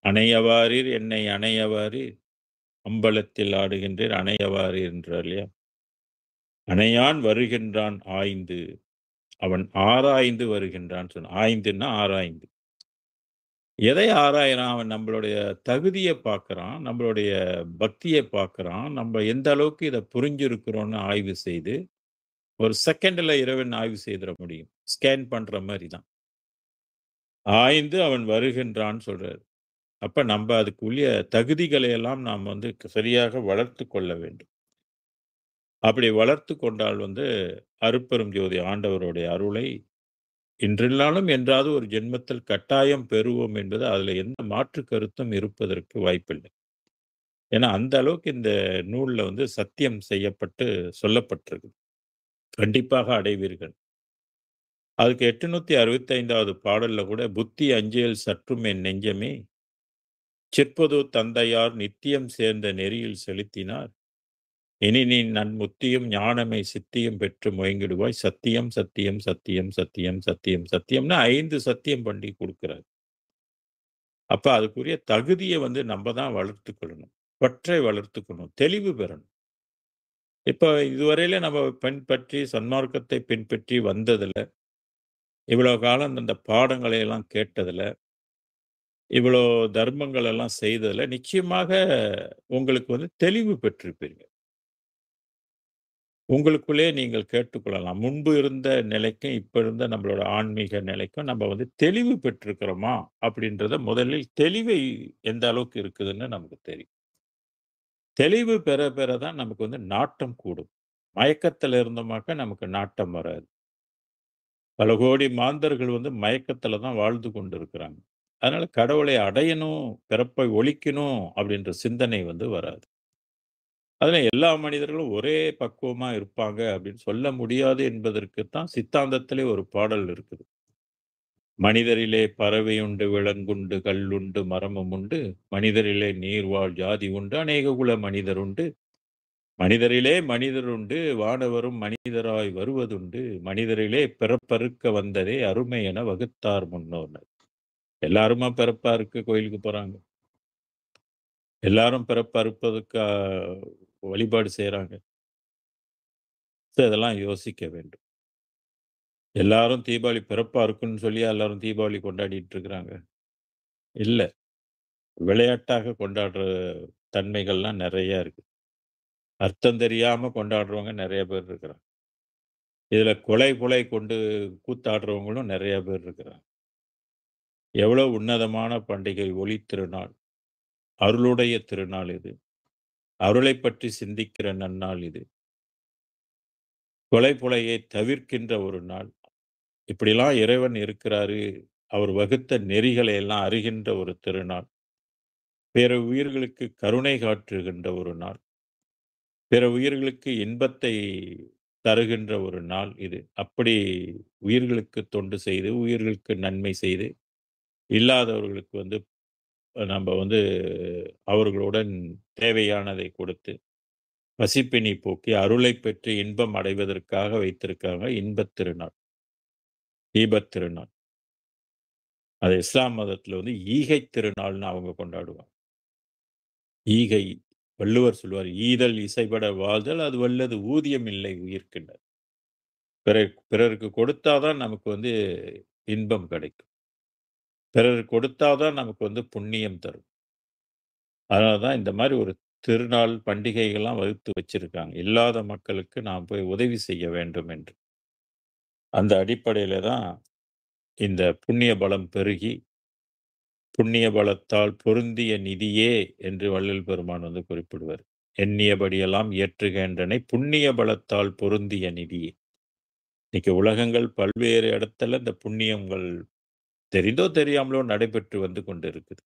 அணையவாரீர் என்னை அணையவாரீர். அம்பலத்தில் ஆடுகின்றீர் அணையவாரீர் என்றார் இல்லையா? அணையான் வருகின்றான் ஆய்ந்து. அவன் ஆராய்ந்து வருகின்றான் சொன்னான். ஆய்ந்துன்னா ஆராய்ந்து. எதை ஆராயறான்? அவன் நம்மளுடைய தகுதிய பார்க்குறான். நம்மளுடைய பக்திய பார்க்குறான். நம்ம எந்த அளவுக்கு இத புரிஞ்சிருக்கிறோம்னு ஆய்வு செய்து, ஒரு செகண்ட்ல இறைவன் ஆய்வு செய்திட முடியும். ஸ்கேன் பண்ற மாரி தான். ஆய்ந்து அவன் வருகின்றான்னு சொல்றாரு. அப்ப நம்ப அதுக்குரிய தகுதிகளை எல்லாம் நாம் வந்து சரியாக வளர்த்துக் கொள்ள வேண்டும். அப்படி வளர்த்துக் கொண்டால் வந்து அருட்பெரும் ஜோதி ஆண்டவருடைய அருளை இன்றில்லாலும் என்றாவது ஒரு ஜென்மத்தில் கட்டாயம் பெறுவோம் என்பது அதுல எந்த மாற்று கருத்தும் இருப்பதற்கு வாய்ப்பில்லை. ஏன்னா, அந்த அளவுக்கு இந்த நூல்ல வந்து சத்தியம் செய்யப்பட்டு சொல்லப்பட்டிருக்கு. கண்டிப்பாக அடைவீர்கள். அதுக்கு 865வது பாடல்ல கூட புத்தி அஞ்சேல் சற்றும் என் நெஞ்சமே, சிற்பது தந்தையார் நித்தியம் சேர்ந்த நெறியில் செலுத்தினார். இனி நீ நன்முத்தியும் ஞானமை சித்தியும் பெற்று முயங்கிடுவாய். சத்தியம், சத்தியம், சத்தியம், சத்தியம், சத்தியம், சத்தியம்னு 5 சத்தியம் பண்ணி குடுக்குறாரு. அப்ப அதுக்குரிய தகுதிய வந்து நம்ப தான் வளர்த்துக்கொள்ளணும். பற்றை வளர்த்துக்கணும். தெளிவு பெறணும். இப்ப இதுவரையில நம்ம பின்பற்றி சன்மார்க்கத்தை பின்பற்றி வந்ததுல, இவ்வளோ காலம் இந்த பாடங்களை எல்லாம் கேட்டதுல, இவ்வளோ தர்மங்கள் எல்லாம் செய்ததுல, நிச்சயமாக உங்களுக்கு வந்து தெளிவு பெற்றிருப்பீங்க. உங்களுக்குள்ளே நீங்கள் கேட்டுக்கொள்ளலாம். முன்பு இருந்த நிலைக்கும், இப்ப இருந்த நம்மளோட ஆன்மீக நிலைக்கும் நம்ம வந்து தெளிவு பெற்றிருக்கிறோமா? அப்படின்றத முதலில் தெளிவை எந்த அளவுக்கு இருக்குதுன்னு நமக்கு தெரியும். தெளிவு பெற பெற தான் நமக்கு வந்து நாட்டம் கூடும். மயக்கத்துல இருந்தோமாக்க நமக்கு நாட்டம் வராது. பல கோடி மாந்தர்கள் வந்து மயக்கத்துல தான் வாழ்ந்து கொண்டிருக்கிறாங்க. அதனால கடவுளை அடையணும், பிறப்பை ஒழிக்கணும் அப்படின்ற சிந்தனை வந்து வராது. அதுல எல்லா மனிதர்களும் ஒரே பக்குவமா இருப்பாங்க அப்படின்னு சொல்ல முடியாது என்பதற்கு தான் சித்தாந்தத்திலே ஒரு பாடல் இருக்குது. மனிதரிலே பறவை உண்டு, விலங்குண்டு, கல்லுண்டு, மரமும் உண்டு. மனிதரிலே நீர்வாழ் ஜாதி உண்டு, அநேக குல மனிதர் உண்டு. மனிதரிலே மனிதர் உண்டு, வானவரும் மனிதராய் வருவதுண்டு. மனிதரிலே பிறப்பறுக்க வந்ததே அருமை என வகுத்தார் முன்னோர். எல்லாருமா பிறப்பு அறுக்க கோயிலுக்கு போறாங்க. எல்லாரும் பிறப்பு அறுப்பதற்கு வழிபாடு செய்றாங்க. இதெல்லாம் யோசிக்க வேண்டும். எல்லாரும் தீபாவளி பிறப்பா இருக்குன்னு சொல்லியா எல்லாரும் தீபாவளி கொண்டாடிட்டு இருக்கிறாங்க? இல்ல. விளையாட்டாக கொண்டாடுற தன்மைகள்லாம் நெறைய இருக்கு. அர்த்தம் தெரியாம கொண்டாடுறவங்க நெறைய பேர் இருக்கிறாங்க. இதுல கொலை கொலை கொண்டு கூத்தாடுறவங்களும் நெறைய பேர் இருக்கிறாங்க. எவ்வளவு உன்னதமான பண்டிகை ஒளி திருநாள். அருளுடைய திருநாள் இது. அருளைப் பற்றி சிந்திக்கிற நன்னாள் இது. கொலை கொலையை தவிர்க்கின்ற ஒரு நாள். இப்படிலாம் இறைவன் இருக்கிறாரு. அவர் வகுத்த நெறிகளை எல்லாம் அறிகின்ற ஒரு திருநாள். பிற உயிர்களுக்கு கருணை காட்டுகின்ற ஒரு நாள். பிற உயிர்களுக்கு இன்பத்தை தருகின்ற ஒரு நாள் இது. அப்படி உயிர்களுக்கு தொண்டு செய்து, உயிர்களுக்கு நன்மை செய்து, இல்லாதவர்களுக்கு வந்து நம்ப வந்து அவர்களுடன் தேவையானதை கொடுத்து, பசிப்பினி போக்கி, அருளைப் பெற்று இன்பம் அடைவதற்காக வைத்திருக்காங்க இன்பத் திருநாள், தீபத் திருநாள். அது இஸ்லாம் மதத்தில வந்து ஈகைத் திருநாள்னு அவங்க கொண்டாடுவாங்க. ஈகை வள்ளுவர் சொல்லுவார், "ஈதல் இசைபட வாழ்தல் அது வல்லது ஊதியம் இல்லை உயிர்க்கின்றது." பிறருக்கு கொடுத்தா தான் நமக்கு வந்து இன்பம் கிடைக்கும். பிறருக்கு கொடுத்தா தான் நமக்கு வந்து புண்ணியம் தரும். அதனால தான் இந்த மாரி ஒரு திருநாள், பண்டிகைகள்லாம் வகுத்து வச்சிருக்காங்க. இல்லாத மக்களுக்கு நாம் போய் உதவி செய்ய வேண்டும் என்று. அந்த அடிப்படையில தான் இந்த புண்ணிய பலம் பெருகி, புண்ணிய பலத்தால் பொருந்திய நிதியே என்று வள்ளல் பெருமான் வந்து குறிப்பிடுவார். எண்ணியபடியெல்லாம் ஏற்றுகின்றனை புண்ணிய பலத்தால் பொருந்திய நிதியே. இன்னைக்கு உலகங்கள் பல்வேறு இடத்துல இந்த புண்ணியங்கள் தெரிந்தோ தெரியாமலோ நடைபெற்று வந்து கொண்டிருக்குது.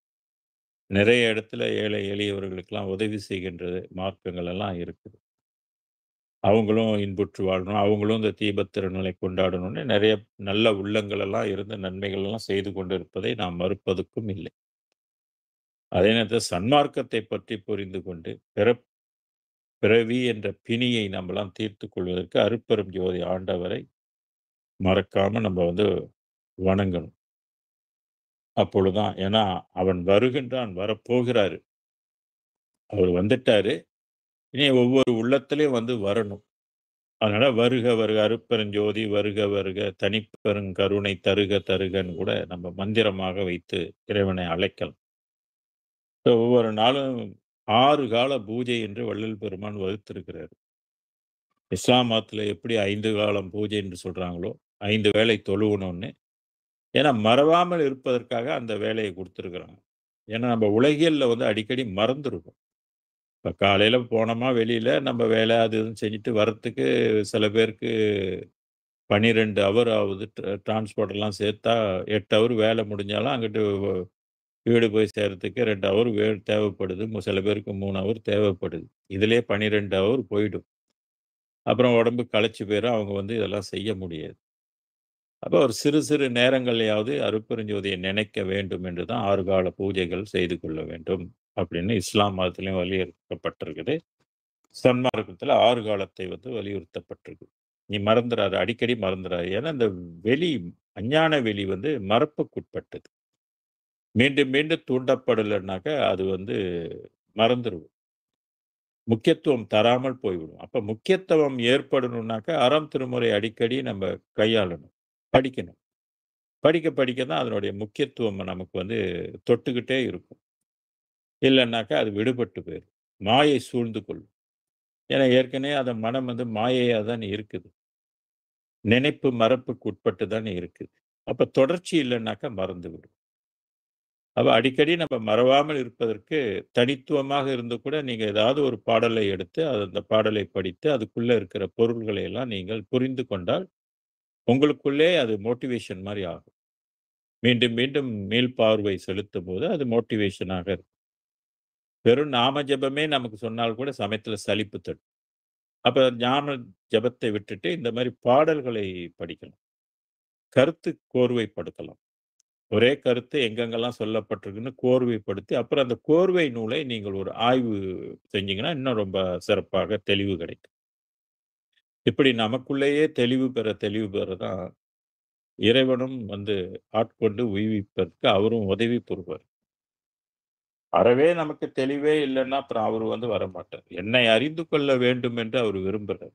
நிறைய இடத்துல ஏழை எளியவர்களுக்கெல்லாம் உதவி செய்கின்ற மார்க்கங்கள் எல்லாம் இருக்குது. அவங்களும் இன்புற்று வாழணும். அவங்களும் இந்த தீபத் திருநாளை கொண்டாடணும்னு நெறைய நல்ல உள்ளங்கள் எல்லாம் இருந்து நன்மைகள் எல்லாம் செய்து கொண்டிருப்பதை நாம் மறுப்பதற்கும் இல்லை. அதே நேரத்தில சன்மார்க்கத்தை பற்றி புரிந்து கொண்டு, பிறவி என்ற பிணியை நம்பலாம் தீர்த்துக் கொள்வதற்கு அருட்பெரும் ஜோதி ஆண்டவரை மறக்காம நம்ம வந்து வணங்கணும். அப்பொழுதுதான் ஏன்னா, அவன் வருகின்றான், வரப்போகிறாரு. அவர் வந்துட்டாரு. இனி ஒவ்வொரு உள்ளத்திலயும் வந்து வரணும். அதனால வருக வருக அருட்பெருஞ்சோதி வருக வருக தனிப்பெருங்கருணை தருக தருகன்னு கூட நம்ம மந்திரமாக வைத்து இறைவனை அழைக்கலாம். இப்ப ஒவ்வொரு நாளும் 6 கால பூஜை என்று வள்ளல் பெருமான் வகுத்திருக்கிறார். இஸ்லாம் மதத்துல எப்படி 5 காலம் பூஜை என்று சொல்றாங்களோ, 5 வேளை தொழுவணும்னு. ஏன்னா மறவாமல் இருப்பதற்காக அந்த வேலைய குடுத்திருக்கிறாங்க. ஏன்னா நம்ம உலகியல்ல வந்து அடிக்கடி மறந்துருவோம். இப்ப காலையில போனோமா வெளியில நம்ம வேலை அது இதுன்னு செஞ்சுட்டு வர்றதுக்கு சில பேருக்கு 12 ஹவர் ஆவுது. டிரான்ஸ்போர்ட் எல்லாம் சேர்த்தா 8 ஹவர் வேலை முடிஞ்சாலும் அங்கிட்டு வீடு போய் சேர்றதுக்கு 2 ஹவர் தேவைப்படுது. சில பேருக்கு 3 ஹவர் தேவைப்படுது. இதிலயே 12 ஹவர் போயிடும். அப்புறம் உடம்பு களைச்சு போயிரும். அவங்க வந்து இதெல்லாம் செய்ய முடியாது. அப்ப ஒரு சிறு சிறு நேரங்கள்லயாவது அருட்பெருஞ்சோதியை நினைக்க வேண்டும் என்று தான் 6 கால பூஜைகள் செய்து கொள்ள வேண்டும். அப்படின்னு இஸ்லாம் மதத்திலயும் வலியுறுத்தப்பட்டிருக்குது. சன்மார்க்கத்துல 6 காலத்தை வந்து வலியுறுத்தப்பட்டிருக்கு. நீ மறந்துறாத, அடிக்கடி மறந்துறாத. ஏன்னா, இந்த வெளி அஞ்ஞான வெளி வந்து மறப்புக்குட்பட்டது. மீண்டும் மீண்டும் தூண்டப்படலன்னாக்க, அது வந்து மறந்துருவோம். முக்கியத்துவம் தராமல் போய்விடும். அப்ப முக்கியத்துவம் ஏற்படணும்னாக்க, அறம் திருமுறை அடிக்கடி நம்ம கையாளணும். படிக்கணும். படிக்க படிக்க தான் அதனுடைய முக்கியத்துவம் நமக்கு வந்து தொட்டுக்கிட்டே இருக்கும். இல்லன்னாக்கா அது விடுபட்டு போயிரும். மாயை சூழ்ந்து கொள்ளும். ஏன்னா ஏற்கனவே அந்த மனம் வந்து மாயையா தான் இருக்குது. நினைப்பு மறப்புக்கு உட்பட்டு தானே இருக்குது. அப்ப தொடர்ச்சி இல்லன்னாக்கா மறந்துவிடும். அப்ப அடிக்கடி நம்ம மறவாமல் இருப்பதற்கு தனித்துவமாக இருந்து கூட நீங்க ஏதாவது ஒரு பாடலை எடுத்து, அந்த பாடலை படித்து, அதுக்குள்ள இருக்கிற பொருள்களை எல்லாம் நீங்கள் புரிந்து கொண்டால், உங்களுக்குள்ளே அது மோட்டிவேஷன் மாரி ஆகும். மீண்டும் மீண்டும் மீள்பார்வை செலுத்தும்போது அது மோட்டிவேஷனாக இருக்கும். வெறும் நாம ஜெபமே நமக்கு சொன்னால் கூட சமயத்தில சலிப்பு தட்டும். அப்ப ஞான ஜெபத்தை விட்டுட்டு இந்த மாரி பாடல்களை படிக்கலாம். கருத்து கோர்வைப்படுத்தலாம். ஒரே கருத்து எங்கெங்கெல்லாம் சொல்லப்பட்டிருக்குன்னு கோர்வைப்படுத்தி, அப்புறம் அந்த கோர்வை நூலை நீங்கள் ஒரு ஆய்வு செஞ்சீங்கன்னா, இன்னும் ரொம்ப சிறப்பாக தெளிவு கிடைக்கும். இப்படி நமக்குள்ளேயே தெளிவு பெற தான் இறைவனும் வந்து ஆட்கொண்டு உய்விப்பதற்கு அவரும் உதவி புரிவார். அறவே நமக்கு தெளிவே இல்லன்னா, அப்புறம் அவரு வந்து வரமாட்டார். என்னை அறிந்து கொள்ள வேண்டும் என்று அவர் விரும்புறார்.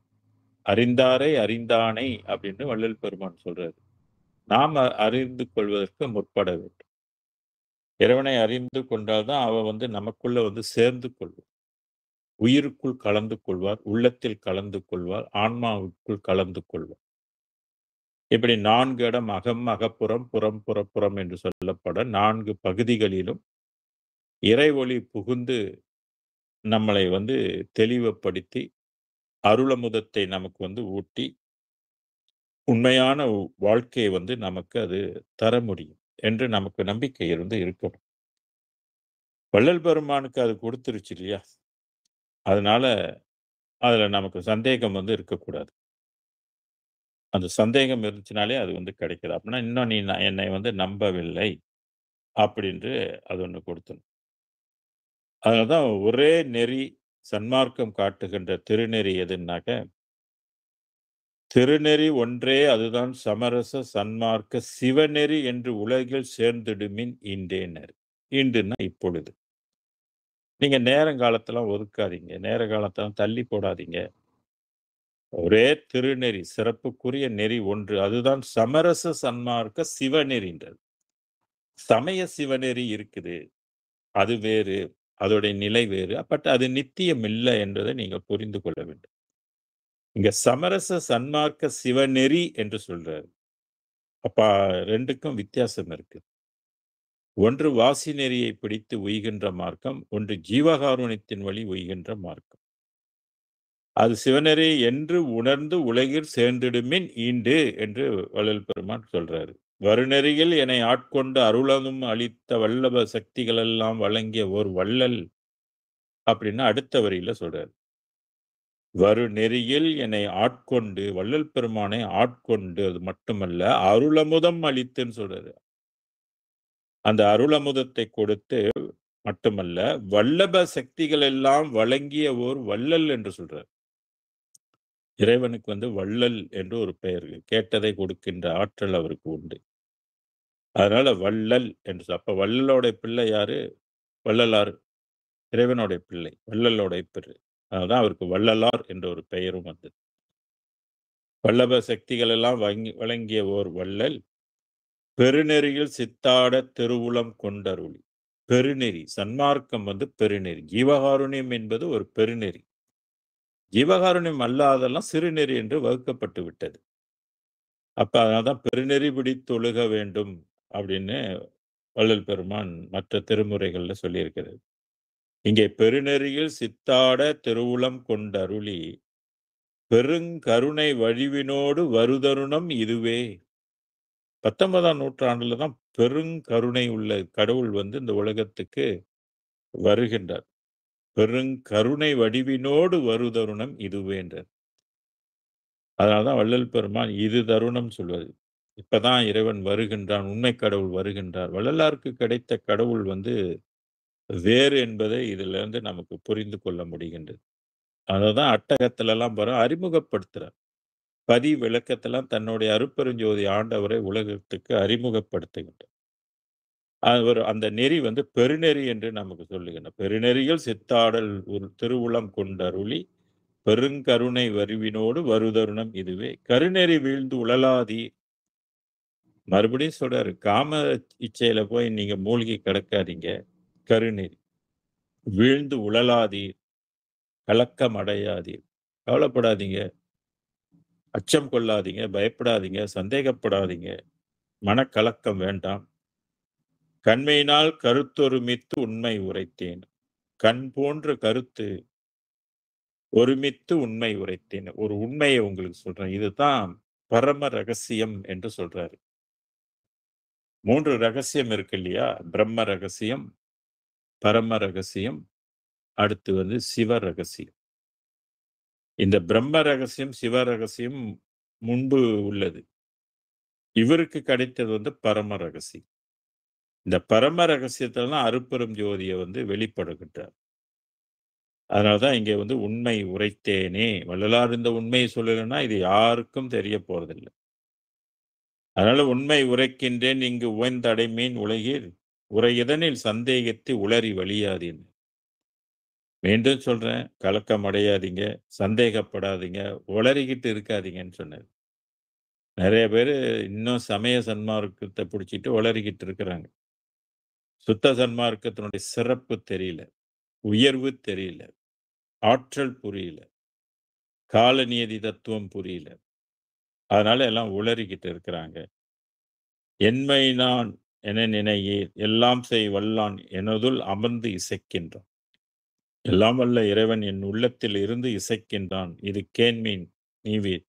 "அறிந்தாரை அறிந்தானை" அப்படின்னு வள்ளல் பெருமான் சொல்றாரு. நாம அறிந்து கொள்வதற்கு முற்பட வேண்டும். இறைவனை அறிந்து கொண்டால் தான் அவன் வந்து நமக்குள்ள வந்து சேர்ந்து கொள்வான். உயிருக்குள் கலந்து கொள்வார், உள்ளத்தில் கலந்து கொள்வார், ஆன்மாவுக்குள் கலந்து கொள்வார். இப்படி 4 இடம் அகம், அகப்புறம், புறம், புறப்புறம் என்று சொல்லப்பட 4 பகுதிகளிலும் இறை ஒளி புகுந்து நம்மளை வந்து தெளிவுபடுத்தி, அருளமுதத்தை நமக்கு வந்து ஊட்டி, உண்மையான வாழ்க்கையை வந்து நமக்கு அது தர முடியும் என்று நமக்கு நம்பிக்கை இருந்து இருக்கணும். வள்ளல் பெருமானுக்கு அது குடுத்துருச்சு இல்லையா? அதனால அதுல நமக்கு சந்தேகம் வந்து இருக்கக்கூடாது. அந்த சந்தேகம் இருந்துச்சுனாலே அது வந்து கிடைக்காது. அப்படின்னா இன்னும் நீ என்னை வந்து நம்பவில்லை. அப்படின்று அது ஒண்ணு கொடுத்தோம். அதனால தான் ஒரே நெறி சன்மார்க்கம் காட்டுகின்ற திருநெறி எதுன்னாக்க, திருநெறி ஒன்றே அதுதான் சமரச சன்மார்க்க சிவநெறி என்று உலகில் சேர்ந்திடுமின் ஈண்டேனர். ஈண்டுன்னா இப்பொழுது. நீங்க நேரங்காலத்தெல்லாம் ஒதுக்காதீங்க. நேர காலத்தெல்லாம் தள்ளி போடாதீங்க. ஒரே திருநெறி, சிறப்புக்குரிய நெறி ஒன்று. அதுதான் சமரச சன்மார்க்க சிவநெறின்றது. சமய சிவநெறி இருக்குது. அது வேறு. அதோடைய நிலை வேறு. பட் அது நித்தியம் இல்ல என்பதை நீங்க புரிந்து கொள்ள வேண்டும். இங்க சமரச சன்மார்க்க சிவநெறி என்று சொல்றாரு. அப்ப 2க்கும் வித்தியாசம் இருக்கு. ஒன்று வாசி நெறியை பிடித்து உய்கின்ற மார்க்கம். ஒன்று ஜீவகாருண்யத்தின் வழி உய்கின்ற மார்க்கம். அது சிவனரே என்று உணர்ந்து உலகிற் சேர்ந்திடுமின் ஈண்டு என்று வள்ளல் பெருமான் சொல்றாரு. வருநெறியில் என்னை ஆட்கொண்டு அருளதும் அளித்த வல்லப சக்திகளெல்லாம் வழங்கிய ஓர் வள்ளல் அப்படின்னு அடுத்த வரியில சொல்றாரு. வருநெறியில் என்னை ஆட்கொண்டு வள்ளல் பெருமானை ஆட்கொண்டு அது மட்டுமல்ல அருளமுதம் அளித்துன்னு சொல்றாரு. அந்த அருளமுதத்தை கொடுத்து மட்டுமல்ல வல்லப சக்திகள் எல்லாம் வழங்கிய ஓர் வள்ளல் என்று சொல்றார். இறைவனுக்கு வள்ளல் என்று ஒரு பெயர். கேட்டதை கொடுக்கின்ற ஆற்றல் அவருக்கு உண்டு. அதனால வள்ளல் என்று அப்ப வள்ளலோட பிள்ளை யாரு? வள்ளலார். இறைவனுடைய பிள்ளை. வள்ளலோடைய பிள்ளை. அதனால அவருக்கு வள்ளலார் என்ற ஒரு பெயரும் வந்தது. வல்லப சக்திகள் எல்லாம் வழங்கிய ஓர் வள்ளல் பெருநெறியில் சித்தாட திருவுளம் கொண்டருளி. பெருநெறி சன்மார்க்கம் பெருநெறி. ஜீவகாருண்யம் என்பது ஒரு பெருநெறி. ஜீவகாருண்யம் அல்லாதெல்லாம் சிறுநெறி என்று வகுக்கப்பட்டு விட்டது. அப்ப அதனால்தான் பெருநெறி பிடித்தொழுக வேண்டும் அப்படின்னு வள்ளல் பெருமான் மற்ற திருமுறைகள்ல சொல்லியிருக்கிறது. இங்கே பெருநெறியில் சித்தாட திருவுளம் கொண்டருளி பெருங்கருணை வடிவினோடு வருதருணம் இதுவே. 19ஆம் நூற்றாண்டுல தான் பெருங்கருணை உள்ள கடவுள் இந்த உலகத்துக்கு வருகின்றார். பெருங்கருணை வடிவினோடு வருதருணம் இதுவே என்றார். அதனால்தான் வள்ளல் பெருமான் இது தருணம் சொல்வது. இப்பதான் இறைவன் வருகின்றான். உண்மை கடவுள் வருகின்றார். வள்ளலாருக்கு கிடைத்த கடவுள் வேறு என்பதை இதிலிருந்து நமக்கு புரிந்து கொள்ள முடிகின்றது. அததான் அட்டகத்திலலாம் அறிமுகப்படுத்துறார். பதி விளக்கத்தெல்லாம் தன்னுடைய அருட்பெருஞ்சோதி ஆண்டவரை உலகத்துக்கு அறிமுகப்படுத்துகின்றார். அவர் அந்த நெறி பெருநெறி என்று நமக்கு சொல்லுகின்ற பெருநெறியில் சித்தாடல் ஒரு திருவுளம் கொண்டருளி பெருங்கருணை வருவினோடு வருதருணம் இதுவே. கருநெறி வீழ்ந்து உழலாதி. மறுபடியும் சொல்றாரு. காம இச்சையில போய் நீங்க மூழ்கி கிடக்காதீங்க. கருநெறி. வீழ்ந்து உழலாதீர். கலக்கம் அடையாதீர். கவலைப்படாதீங்க. அச்சம் கொள்ளாதீங்க. பயப்படாதீங்க. சந்தேகப்படாதீங்க. மனக்கலக்கம் வேண்டாம். கண்மையினால் கருத்தொருமித்து உண்மை உரைத்தேன். கண் போன்ற கருத்து ஒருமித்து உண்மை உரைத்தேன். ஒரு உண்மையை உங்களுக்கு சொல்றேன். இதுதான் பரம ரகசியம் என்று சொல்றாரு. 3 ரகசியம் இருக்கு இல்லையா? பிரம்ம ரகசியம், பரம ரகசியம், அடுத்து சிவ ரகசியம். இந்த பிரம்ம ரகசியம், சிவ ரகசியம் முன்பு உள்ளது. இவருக்கு கிடைத்தது பரம ரகசியம். இந்த பரம ரகசியத்துல தான் அருட்பெரும் ஜோதிய வெளிப்படுகின்றார். அதனால தான் இங்கே உண்மை உரைத்தேனே. வள்ளலார் இந்த உண்மையை சொல்லலைன்னா இது யாருக்கும் தெரிய போறதில்ல. அதனால உண்மை உரைக்கின்றேன் இங்கு உவந்தடைமீன் உலகில் உரையதனில் சந்தேகத்தை உளறி வழியாதீன். மீண்டும் சொல்றேன். கலக்கம் அடையாதீங்க. சந்தேகப்படாதீங்க. உளறிக்கிட்டு இருக்காதீங்கன்னு சொன்னாரு. நெறைய பேரு இன்னும் சமய சன்மார்க்கத்த புடிச்சிட்டு உளறிக்கிட்டு இருக்கிறாங்க. சுத்த சன்மார்க்கத்தினுடைய சிறப்பு தெரியல. உயர்வு தெரியல. ஆற்றல் புரியல. காலநியதி தத்துவம் புரியல. அதனால எல்லாம் உளறிக்கிட்டு இருக்கிறாங்க. என்மை நான் என நினையீர். எல்லாம் செய் வல்லான் எனதுள் அமர்ந்து இசைக்கின்றான். எல்லாம் வல்ல இறைவன் என் உள்ளத்தில் இருந்து இசைக்கின்றான். இது கேண்மீன் நீவீர்.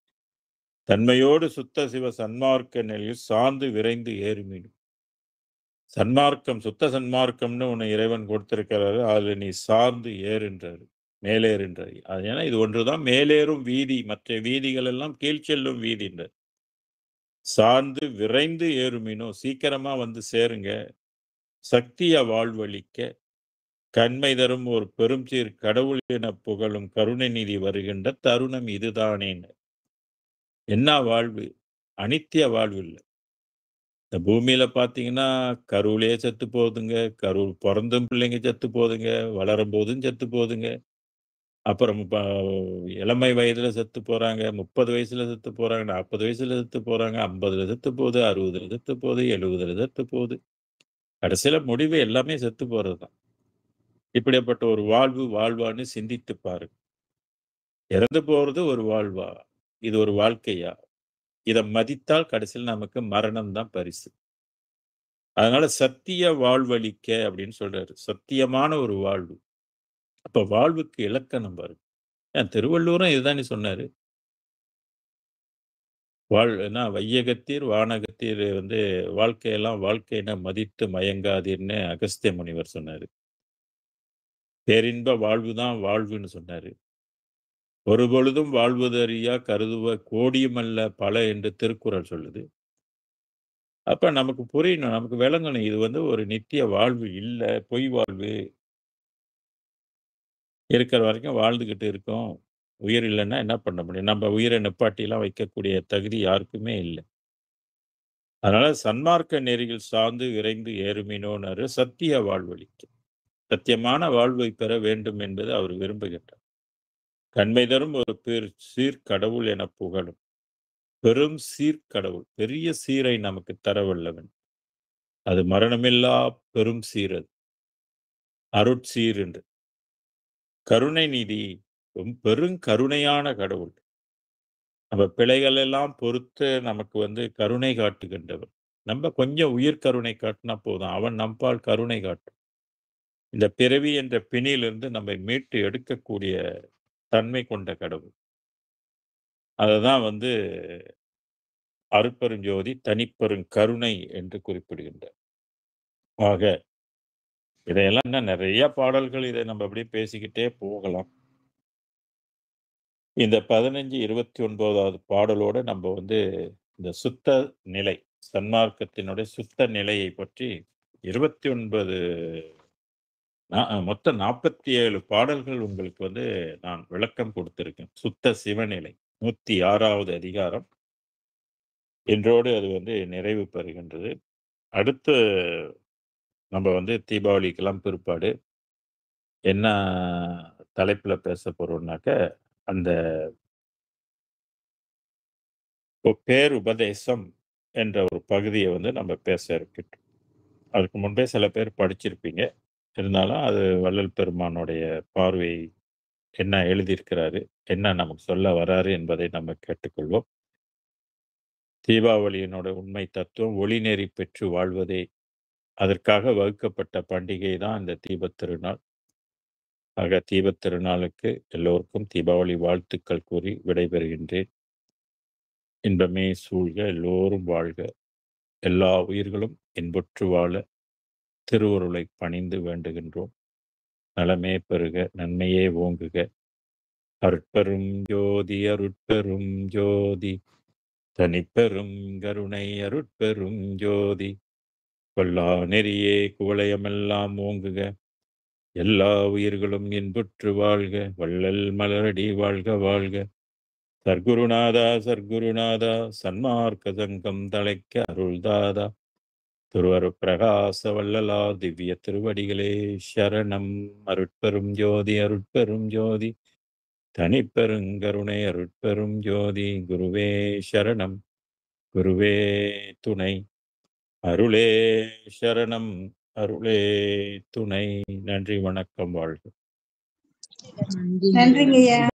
தன்மையோடு சுத்த சிவ சன்மார்க்க நிலையில் சார்ந்து விரைந்து ஏறுமீன். சன்மார்க்கம் சுத்த சன்மார்க்கம்னு உன்னை இறைவன் கொடுத்திருக்கிறாரு. அதுல நீ சார்ந்து ஏறுன்றாரு. மேலேறுன்றாரு. அது ஏன்னா இது ஒன்றுதான் மேலேறும் வீதி. மற்ற வீதிகள் எல்லாம் கீழ் செல்லும் வீதின்றார். சார்ந்து விரைந்து ஏறுமினோ. சீக்கிரமா சேருங்க. சத்திய வாழ்வளிக்க கண்மை தரும் ஒரு பெரும் சீர் கடவுள் என புகழும் கருணை நிதி வருகின்ற தருணம் இதுதானேன். என்ன வாழ்வு? அனித்திய வாழ்வு இல்ல. இந்த பூமியில பார்த்தீங்கன்னா, கருவிலேயே செத்து போகுதுங்க. கரு பொறந்தும் பிள்ளைங்க செத்து போகுதுங்க. வளரும் போதும் செத்து போகுதுங்க. அப்புறம் இளமை வயதில செத்து போறாங்க. 30 வயசுல செத்து போறாங்க. 40 வயசுல செத்து போறாங்க. 50ல செத்து போகுது. 60ல செத்து போகுது. 70ல செத்து போகுது. கடைசியில முடிவு எல்லாமே செத்து போறது தான். இப்படிப்பட்ட ஒரு வாழ்வு வாழ்வான்னு சிந்தித்து பாருங்க. இறந்து போறது ஒரு வாழ்வா? இது ஒரு வாழ்க்கையா? இத மதித்தால் கடைசியில நமக்கு மரணம் தான் பரிசு. அதனால சத்திய வாழ்வளிக்க அப்படின்னு சொல்றாரு. சத்தியமான ஒரு வாழ்வு. அப்ப வாழ்வுக்கு இலக்கணம் பாருங்க. ஏன் திருவள்ளுவரும் இதுதானே சொன்னாரு. என்ன வையகத்தீர், வானகத்தீர் வந்து வாழ்க்கையெல்லாம் வாழ்க்கையின மதித்து மயங்காதீர்ன்னு அகஸ்திய முனிவர் சொன்னாரு. பேரின்ப வாழ்வு தான் வாழ்வுன்னு சொன்னாரு. ஒருபொழுதும் வாழ்வதறியா கருதுவ கோடியுமல்ல பல என்று திருக்குறள் சொல்லுது. அப்ப நமக்கு புரியணும், நமக்கு விளங்கணும். இது வந்து ஒரு நித்திய வாழ்வு இல்ல, பொய் வாழ்வு. இருக்கிற வரைக்கும் வாழ்ந்துகிட்டு இருக்கோம். உயிர் இல்லன்னா என்ன பண்ண முடியும்? நம்ம உயிர நிப்பாட்டிலாம் வைக்கக்கூடிய தகுதி யாருக்குமே இல்ல. அதனால சன்மார்க்க நெறியில் சார்ந்து விரைந்து ஏறுமினோன்னாரு சத்திய வாழ்வளிக்கும். சத்தியமான வாழ்வை பெற வேண்டும் என்பது அவர் விரும்புகின்றார். கண்மை தரும் ஒரு சீர்கடவுள் என புகழும். பெரும் சீர்கடவுள். பெரிய சீரை நமக்கு தர வல்லவன். அது மரணமில்லா பெரும் சீர் அது. அருட்சீர் என்று. கருணை நிதி. பெருங்கருணையான கடவுள். நம்ம பிழைகள் எல்லாம் பொறுத்து நமக்கு வந்து கருணை காட்டுகின்றவர். நம்ம கொஞ்சம் உயிர் கருணை காட்டினா போதும். அவன் நம்பால் கருணை காட்டும். இந்த பிறவி என்ற பிணியிலிருந்து நம்மை மீட்டு எடுக்கக்கூடிய தன்மை கொண்ட கடவுள். அததான் வந்து அருட்பெருஞ்சோதி தனிப்பெரும் கருணை என்று குறிப்பிடுகின்றார். ஆக இதையெல்லாம் இன்னும் நிறைய பாடல்கள் இதை நம்ம அப்படியே பேசிக்கிட்டே போகலாம். இந்த 15, 29வது பாடலோட நம்ம வந்து இந்த சுத்த நிலை, சன்மார்க்கத்தினுடைய சுத்த நிலையை பற்றி 29 மொத்தம் 47 பாடல்கள் உங்களுக்கு வந்து நான் விளக்கம் கொடுத்திருக்கேன். சுத்த சிவநிலை 106வது அதிகாரம். இன்றோடு அது வந்து நிறைவு பெறுகின்றது. அடுத்து நம்ம வந்து தீபாவளிக்கெல்லாம் பிற்பாடு என்ன தலைப்புல பேச போறோம்னாக்க, அந்த பேருபதேசம் என்ற ஒரு பகுதிய வந்து நம்ம பேச இருக்கின்றோம். அதுக்கு முன்பே சில பேர் படிச்சிருப்பீங்க. இருந்தாலும் அது வள்ளல் பெருமானுடைய பார்வை என்ன எழுதியிருக்கிறாரு, என்ன நமக்கு சொல்ல வராரு என்பதை நம்ம கேட்டுக்கொள்வோம். தீபாவளியினோட உண்மை தத்துவம் ஒளிநெறி பெற்று வாழ்வதே. அதற்காக வகுக்கப்பட்ட பண்டிகை தான் இந்த தீபத் திருநாள். ஆக தீபத் திருநாளுக்கு எல்லோருக்கும் தீபாவளி வாழ்த்துக்கள் கூறி விடைபெறுகின்றேன். இன்பமே சூழ்க, எல்லோரும் வாழ்க, எல்லா உயிர்களும் இன்புற்று வாழ திருவருளை பணிந்து வேண்டுகின்றோம். நலமே பெறுக, நன்மையே ஓங்குக. அருட்பெரும் ஜோதி, அருட்பெரும் ஜோதி, தனிப்பெரும் கருணை, அருட்பெரும் ஜோதி. கொல்லா நெறியே குவலயமெல்லாம் ஓங்குக. எல்லா உயிர்களும் இன்புற்று வாழ்க. வள்ளல் மலரடி வாழ்க வாழ்க. சர்க்குருநாதா சர்க்குருநாதா, சன்மார்க்க சங்கம் தழைக்க அருள்தாதா. திருவருட் பிரகாச வள்ளலா திவ்ய திருவடிகளே சரணம். அருட்பெரும் ஜோதி, அருட்பெரும் ஜோதி, தனிப்பெருங்கருணை, அருட்பெரும் ஜோதி. குருவே சரணம், குருவே துணை, அருளே சரணம், அருளே துணை. நன்றி, வணக்கம், வாழ்க. நன்றிங்கய்யா.